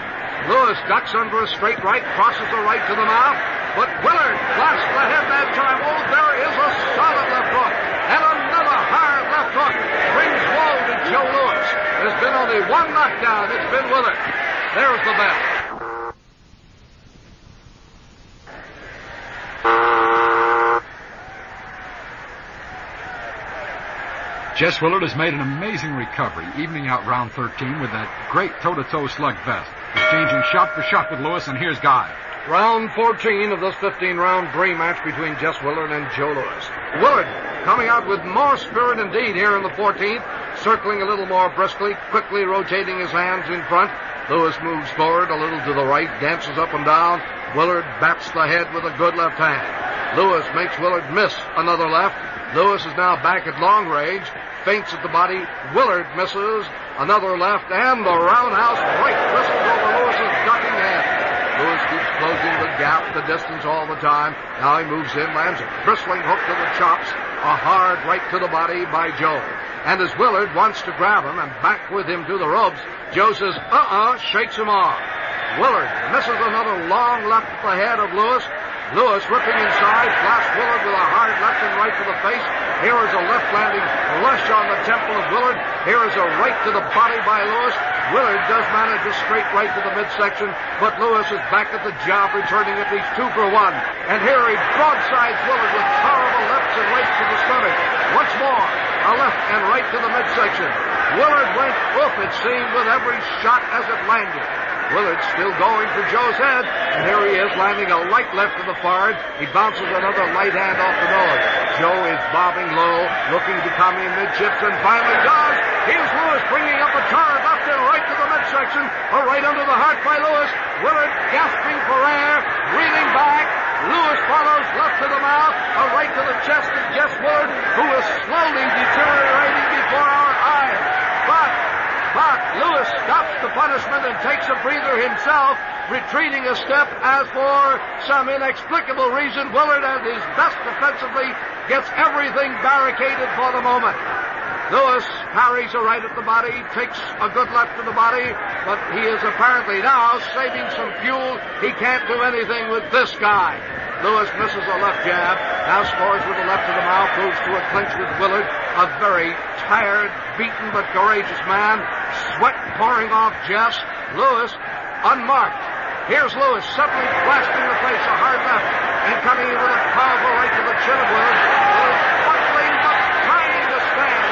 Lewis ducks under a straight right, crosses the right to the mouth, but Willard blasts the head that time. Oh, there is a solid left hook, and another hard left hook brings woe to Joe Lewis. There's been only one knockdown. It's been Willard. There's the bell. Jess Willard has made an amazing recovery, evening out round 13 with that great toe-to-toe slugfest. Exchanging shot for shot with Lewis, and here's Guy. Round 14 of this 15-round dream match between Jess Willard and Joe Lewis. Willard coming out with more spirit indeed here in the 14th, circling a little more briskly, quickly rotating his hands in front. Lewis moves forward a little to the right, dances up and down. Willard bats the head with a good left hand. Lewis makes Willard miss another left. Lewis is now back at long range, feints at the body. Willard misses another left, and the roundhouse right whistles over Lewis's ducking head. Lewis keeps closing the gap, the distance all the time. Now he moves in, lands a bristling hook to the chops, a hard right to the body by Joe. And as Willard wants to grab him and back with him to the ropes, Joe says, shakes him off. Willard misses another long left at the head of Lewis. Lewis ripping inside, blasts Willard with a hard left and right to the face. Here is a left landing rush on the temple of Willard. Here is a right to the body by Lewis. Willard does manage a straight right to the midsection, but Lewis is back at the job, returning at least 2 for 1. And here he broadsides Willard with powerful lefts and rights to the stomach. Once more, a left and right to the midsection. Willard went up, it seemed, with every shot as it landed. Willard still going for Joe's head, and here he is landing a light left to the forehead. He bounces another light hand off the nose. Joe is bobbing low, looking to come in midships, and finally does. Here's Lewis bringing up a torrent left and right to the midsection. A right under the heart by Lewis. Willard gasping for air, reeling back. Lewis follows left to the mouth, a right to the chest of Jess Willard, who is slowly deteriorating before our eyes. But Lewis stops the punishment and takes a breather himself, retreating a step as for some inexplicable reason Willard at his best defensively gets everything barricaded for the moment. Lewis parries a right at the body, takes a good left to the body, but he is apparently now saving some fuel. He can't do anything with this guy. Lewis misses a left jab. Now scores with a left to the mouth. Moves to a clinch with Willard. A very tired, beaten, but courageous man. Sweat pouring off Jess. Lewis unmarked. Here's Lewis suddenly blasting the face. A hard left. And coming in with a powerful right to the chin of Willard. Willard buckling but trying to stand.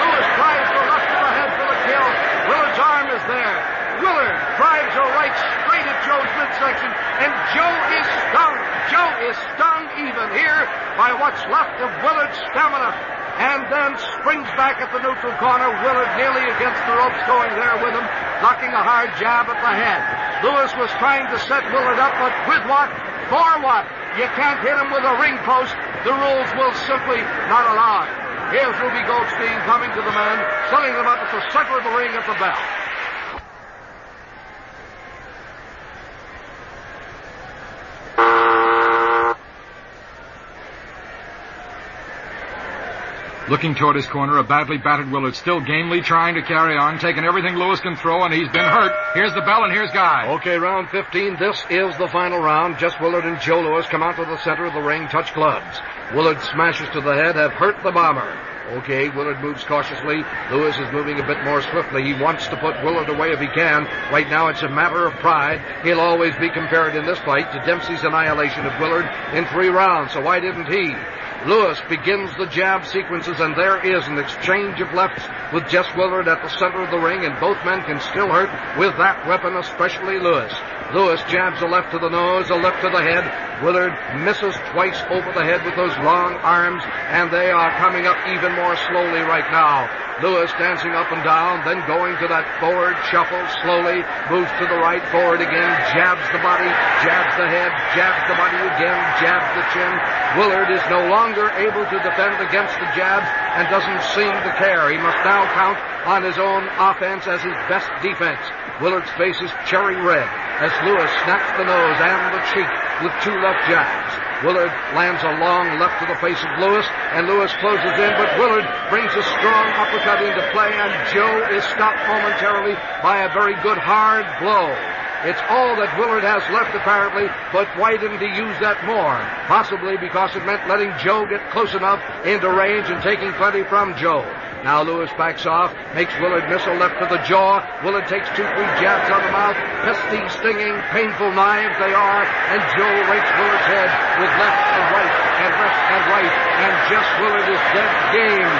Lewis drives the left to the head for the kill. Willard's arm is there. Willard drives a right straight at Joe's midsection, and Joe is stung. Joe is stung even here by what's left of Willard's stamina, and then springs back at the neutral corner. Willard nearly against the ropes going there with him, knocking a hard jab at the head. Lewis was trying to set Willard up, but with what? For what? You can't hit him with a ring post. The rules will simply not allow it. Here's Ruby Goldstein coming to the men, setting them up at the center of the ring at the bell. Looking toward his corner, a badly battered Willard still gamely trying to carry on, taking everything Lewis can throw, and he's been hurt. Here's the bell, and here's Guy. Okay, round 15. This is the final round. Jess Willard and Joe Lewis come out to the center of the ring, touch gloves. Willard smashes to the head, have hurt the bomber. Okay, Willard moves cautiously. Lewis is moving a bit more swiftly. He wants to put Willard away if he can. Right now it's a matter of pride. He'll always be compared in this fight to Dempsey's annihilation of Willard in 3 rounds, so why didn't he? Lewis begins the jab sequences, and there is an exchange of lefts with Jess Willard at the center of the ring, and both men can still hurt with that weapon, especially Lewis. Lewis jabs a left to the nose, a left to the head. Willard misses twice over the head with those long arms, and they are coming up even more slowly right now. Lewis dancing up and down, then going to that forward shuffle slowly, moves to the right, forward again, jabs the body, jabs the head, jabs the body again, jabs the chin. Willard is no longer able to defend against the jabs and doesn't seem to care. He must now count on his own offense as his best defense. Willard's face is cherry red as Lewis snaps the nose and the cheek with 2 left jabs. Willard lands a long left to the face of Lewis, and Lewis closes in, but Willard brings a strong uppercut into play, and Joe is stopped momentarily by a very good hard blow. It's all that Willard has left, apparently, but why didn't he use that more? Possibly because it meant letting Joe get close enough into range and taking plenty from Joe. Now Lewis backs off, makes Willard miss a left to the jaw. Willard takes 2-3 jabs on the mouth. Pesty, stinging, painful knives they are, and Joe rakes Willard's head with left and right and left and right, and Jess Willard is dead game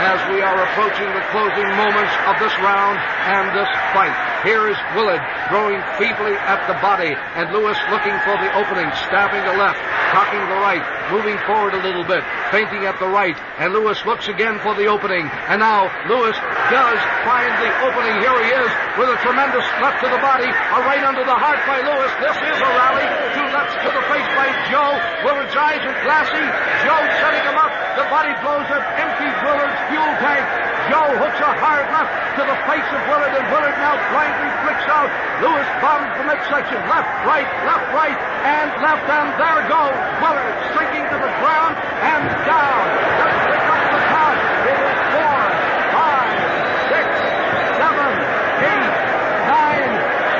as we are approaching the closing moments of this round and this fight. Here is Willard throwing feebly at the body, and Lewis looking for the opening, stabbing the left, cocking the right, moving forward a little bit, feinting at the right, and Lewis looks again for the opening, and now Lewis does find the opening. Here he is with a tremendous left to the body, a right under the heart by Lewis. This is a rally. 2 lefts to the face by Joe. Willard's eyes are glassy. Joe setting him up. The body blows up, empties Willard's fuel tank. Joe hooks a hard left to the face of Willard, and Willard now blindly flicks out. Lewis bombs the midsection. Left, right, and left, and there goes Willard sinking to the ground and down. Let's pick up the count. It is 4, 5, 6, 7, 8, 9,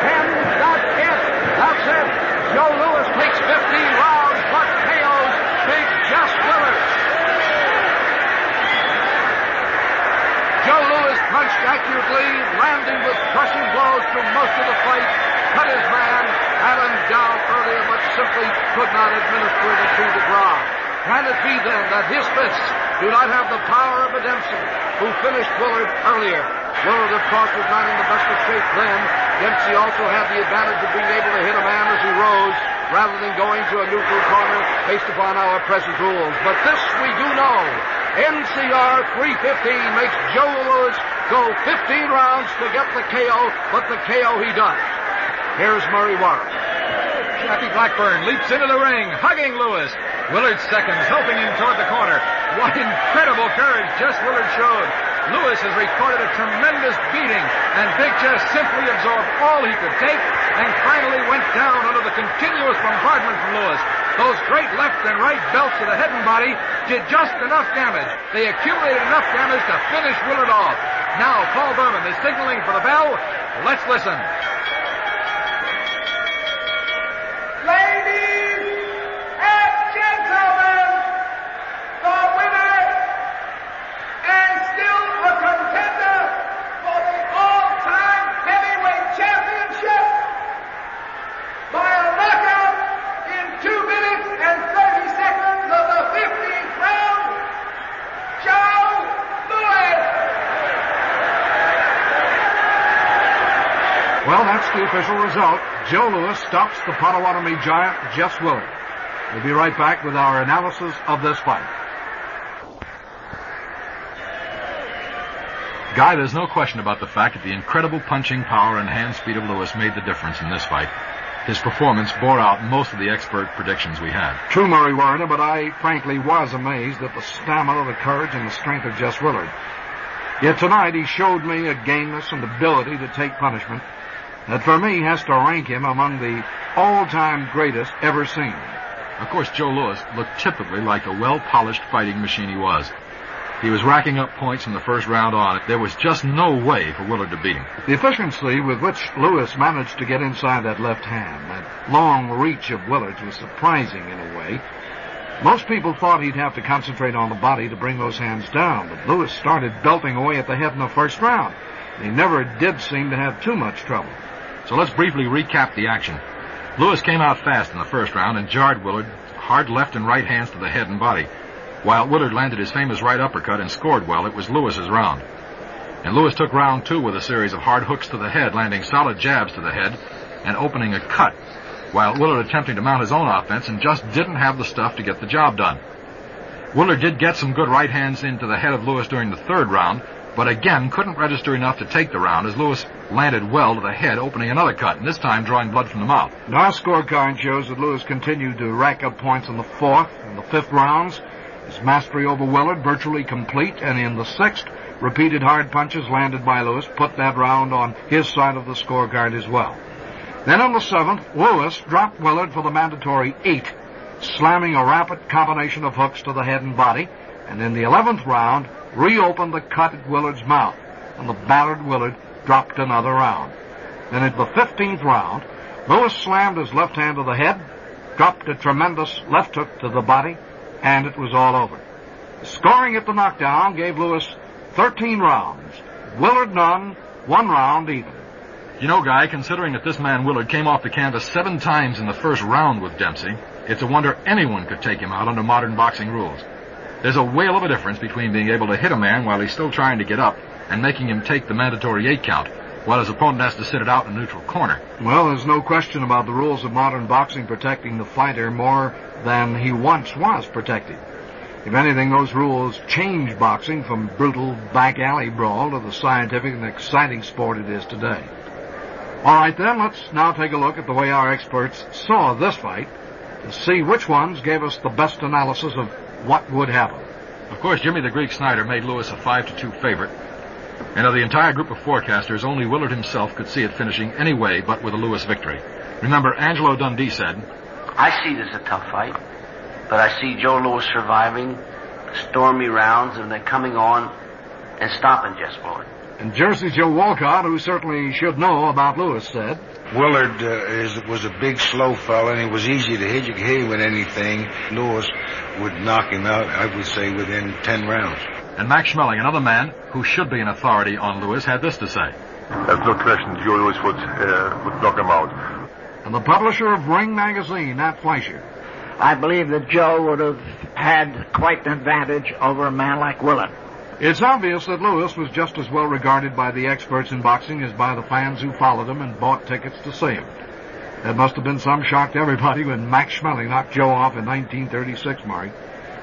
10. That's it. That's it. Joe Lewis takes 15 rounds, but KO's Big Jess Willard. Joe Lewis punched accurately, landing with crushing blows through most of the fight, cut his man, had him down earlier, but simply could not administer it to the ground. Can it be then that his fists do not have the power of a Dempsey, who finished Willard earlier? Willard, of course, was not in the best of shape then. Dempsey also had the advantage of being able to hit a man as he rose, rather than going to a neutral corner based upon our present rules. But this we do know. NCR 315 makes Joe Lewis go 15 rounds to get the KO, but the KO he does. Here's Murray Warren. Jackie Blackburn leaps into the ring, hugging Lewis. Willard seconds, helping him toward the corner. What incredible courage Jess Willard showed. Lewis has recorded a tremendous beating, and Big Jess simply absorbed all he could take and finally went down under the continuous bombardment from Lewis. Those great left and right belts to the head and body did just enough damage. They accumulated enough damage to finish Willard off. Now Paul Berman is signaling for the bell. Let's listen. Ladies and that's the official result. Joe Louis stops the Potawatomi giant, Jess Willard. We'll be right back with our analysis of this fight. Guy, there's no question about the fact that the incredible punching power and hand speed of Louis made the difference in this fight. His performance bore out most of the expert predictions we had. True, Murray Warner, but I frankly was amazed at the stamina, the courage, and the strength of Jess Willard. Yet tonight he showed me a gameness and ability to take punishment that for me has to rank him among the all-time greatest ever seen. Of course, Joe Louis looked typically like the well-polished fighting machine he was. He was racking up points from the first round on. There was just no way for Willard to beat him. The efficiency with which Louis managed to get inside that left hand, that long reach of Willard's, was surprising in a way. Most people thought he'd have to concentrate on the body to bring those hands down, but Louis started belting away at the head in the first round. He never did seem to have too much trouble. So let's briefly recap the action. Louis came out fast in the first round and jarred Willard hard left and right hands to the head and body. While Willard landed his famous right uppercut and scored well, it was Louis's round. And Louis took round two with a series of hard hooks to the head, landing solid jabs to the head and opening a cut, while Willard attempting to mount his own offense and just didn't have the stuff to get the job done. Willard did get some good right hands into the head of Louis during the third round, but again couldn't register enough to take the round as Louis landed well to the head, opening another cut, and this time drawing blood from the mouth. Our scorecard shows that Louis continued to rack up points in the fourth and the fifth rounds. His mastery over Willard virtually complete, and in the sixth, repeated hard punches landed by Louis put that round on his side of the scorecard as well. Then in the seventh, Louis dropped Willard for the mandatory 8, slamming a rapid combination of hooks to the head and body, and in the 11th round, reopened the cut at Willard's mouth, and the battered Willard dropped another round. Then in the 15th round, Louis slammed his left hand to the head, dropped a tremendous left hook to the body, and it was all over. Scoring at the knockdown gave Louis 13 rounds. Willard none, 1 round even. You know, Guy, considering that this man Willard came off the canvas 7 times in the first round with Dempsey, it's a wonder anyone could take him out under modern boxing rules. There's a whale of a difference between being able to hit a man while he's still trying to get up and making him take the mandatory 8 count, while his opponent has to sit it out in a neutral corner. Well, there's no question about the rules of modern boxing protecting the fighter more than he once was protected. If anything, those rules change boxing from brutal back alley brawl to the scientific and exciting sport it is today. All right, then, let's now take a look at the way our experts saw this fight to see which ones gave us the best analysis of what would happen. Of course, Jimmy the Greek Snyder made Louis a 5-2 favorite. And of the entire group of forecasters, only Willard himself could see it finishing any way but with a Louis victory. Remember, Angelo Dundee said, I see this as a tough fight, but I see Joe Louis surviving stormy rounds and then coming on and stopping Jess Willard. And Jersey Joe Walcott, who certainly should know about Louis, said, Willard was a big, slow fella, and he was easy to hit. You could hit him with anything. Louis would knock him out, I would say, within 10 rounds. And Max Schmeling, another man who should be an authority on Louis, had this to say. There's no question Joe Louis would knock him out. And the publisher of Ring Magazine, Nat Fleischer. I believe that Joe would have had quite an advantage over a man like Willard. It's obvious that Louis was just as well regarded by the experts in boxing as by the fans who followed him and bought tickets to see him. That must have been some shock to everybody when Max Schmeling knocked Joe off in 1936, Murray.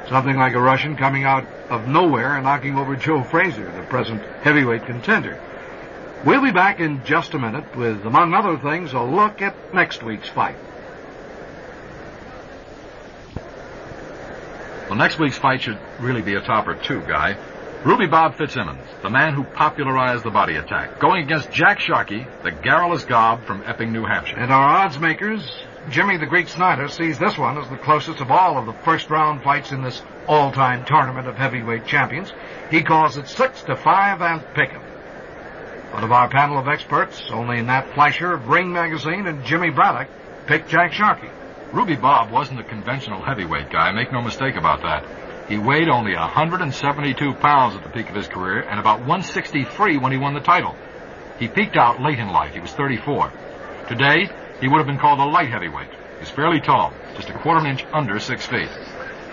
Something like a Russian coming out of nowhere and knocking over Joe Frazier, the present heavyweight contender. We'll be back in just a minute with, among other things, a look at next week's fight. Well, next week's fight should really be a topper, too, Guy. Ruby Bob Fitzsimmons, the man who popularized the body attack, going against Jack Sharkey, the garrulous gob from Epping, New Hampshire. And our odds makers, Jimmy the Greek Snyder, sees this one as the closest of all of the first-round fights in this all-time tournament of heavyweight champions. He calls it 6-5 and pick'em. But of our panel of experts, only Nat Fleischer of Ring Magazine and Jimmy Braddock picked Jack Sharkey. Ruby Bob wasn't a conventional heavyweight guy, make no mistake about that. He weighed only 172 pounds at the peak of his career and about 163 when he won the title. He peaked out late in life. He was 34. Today, he would have been called a light heavyweight. He's fairly tall, just a quarter inch under 6 feet.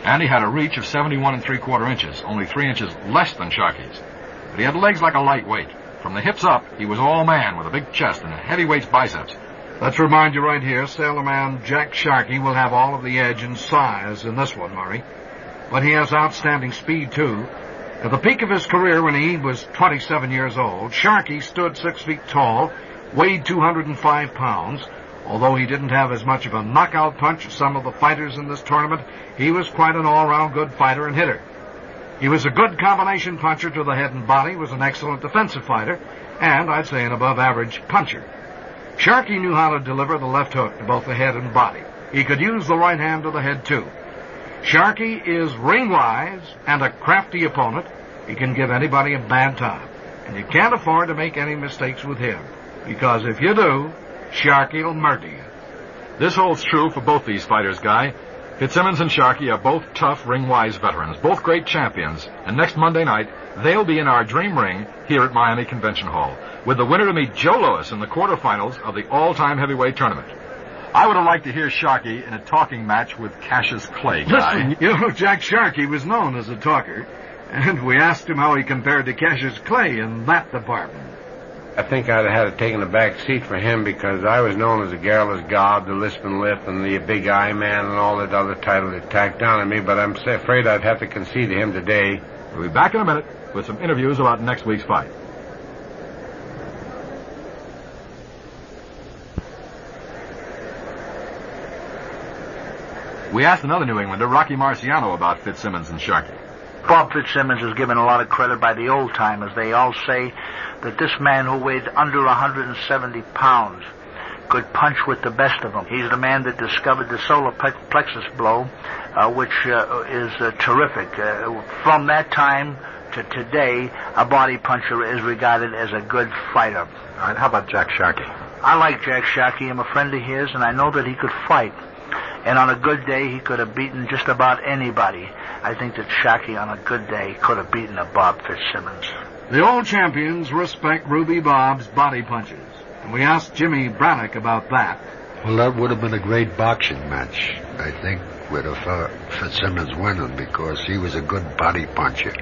And he had a reach of 71 3/4 inches, only 3 inches less than Sharkey's. But he had legs like a lightweight, From the hips up, he was all man with a big chest and a heavyweight biceps. Let's remind you right here, sailorman Jack Sharkey will have all of the edge and size in this one, Murray. But he has outstanding speed, too. At the peak of his career, when he was 27 years old, Sharkey stood 6 feet tall, weighed 205 pounds. Although he didn't have as much of a knockout punch as some of the fighters in this tournament, he was quite an all-round good fighter and hitter. He was a good combination puncher to the head and body, was an excellent defensive fighter, and I'd say an above-average puncher. Sharkey knew how to deliver the left hook to both the head and body. He could use the right hand to the head, too. Sharkey is ring-wise and a crafty opponent. He can give anybody a bad time. And you can't afford to make any mistakes with him, because if you do, Sharkey will murder you. This holds true for both these fighters, Guy. Fitzsimmons and Sharkey are both tough, ring-wise veterans, both great champions. And next Monday night, they'll be in our dream ring here at Miami Convention Hall, with the winner to meet Joe Louis in the quarterfinals of the all-time heavyweight tournament. I would have liked to hear Sharkey in a talking match with Cassius Clay, Guy. Listen, Jack Sharkey was known as a talker, and we asked him how he compared to Cassius Clay in that department. I think I'd have had to take a back seat for him because I was known as the Garrulous God, the Lisping Lip, and the Big Eye Man, and all that other title that tacked down on me, but I'm afraid I'd have to concede to him today. We'll be back in a minute with some interviews about next week's fight. We asked another New Englander, Rocky Marciano, about Fitzsimmons and Sharkey. Bob Fitzsimmons is given a lot of credit by the old-timers. They all say that this man who weighed under 170 pounds could punch with the best of them. He's the man that discovered the solar plexus blow, which is terrific. From that time to today, a body puncher is regarded as a good fighter. All right, how about Jack Sharkey? I like Jack Sharkey. I'm a friend of his, and I know that he could fight. And on a good day, he could have beaten just about anybody. I think that Sharkey, on a good day, could have beaten a Bob Fitzsimmons. The old champions respect Ruby Bob's body punches, and we asked Jimmy Brannock about that. Well, that would have been a great boxing match, I think, with Fitzsimmons winning, because he was a good body puncher.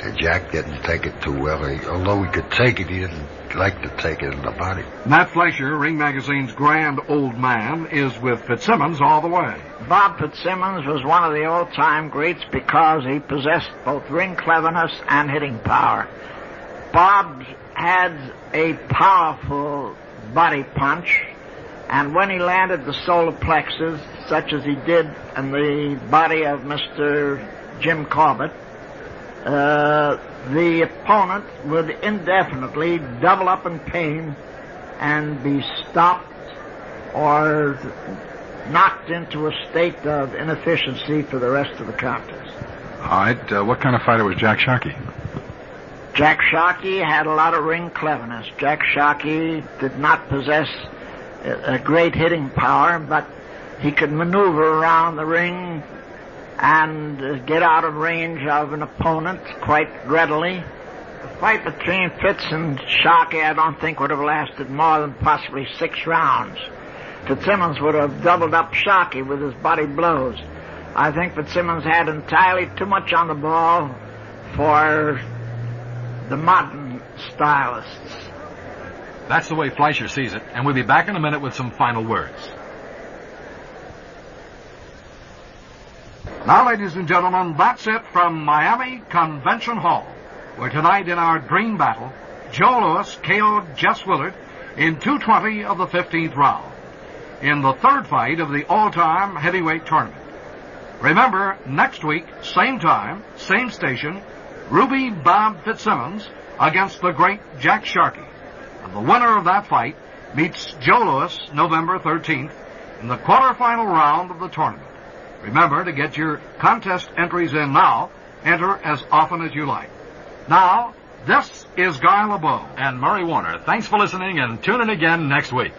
And Jack didn't take it too well. Although he could take it, he didn't like to take it in the body. Matt Fleischer, Ring Magazine's grand old man, is with Fitzsimmons all the way. Bob Fitzsimmons was one of the all-time greats because he possessed both ring cleverness and hitting power. Bob had a powerful body punch, and when he landed the solar plexus, such as he did in the body of Mr. Jim Corbett, the opponent would indefinitely double up in pain and be stopped or knocked into a state of inefficiency for the rest of the contest. All right, what kind of fighter was Jack Sharkey? Jack Sharkey had a lot of ring cleverness. Jack Sharkey did not possess a great hitting power, but he could maneuver around the ring and get out of range of an opponent quite readily. The fight between Fitz and Sharkey, I don't think would have lasted more than possibly 6 rounds. Fitzsimmons would have doubled up Sharkey with his body blows. I think Fitzsimmons had entirely too much on the ball for the modern stylists. That's the way Fleischer sees it, and we'll be back in a minute with some final words. Now, ladies and gentlemen, that's it from Miami Convention Hall, where tonight in our dream battle, Joe Louis KO'd Jess Willard in 2:20 of the 15th round, in the third fight of the all-time heavyweight tournament. Remember, next week, same time, same station, Ruby Bob Fitzsimmons against the great Jack Sharkey. And the winner of that fight meets Joe Louis November 13th in the quarterfinal round of the tournament. Remember to get your contest entries in now. Enter as often as you like. Now, this is Guy LeBeau and Murray Warner. Thanks for listening, and tune in again next week.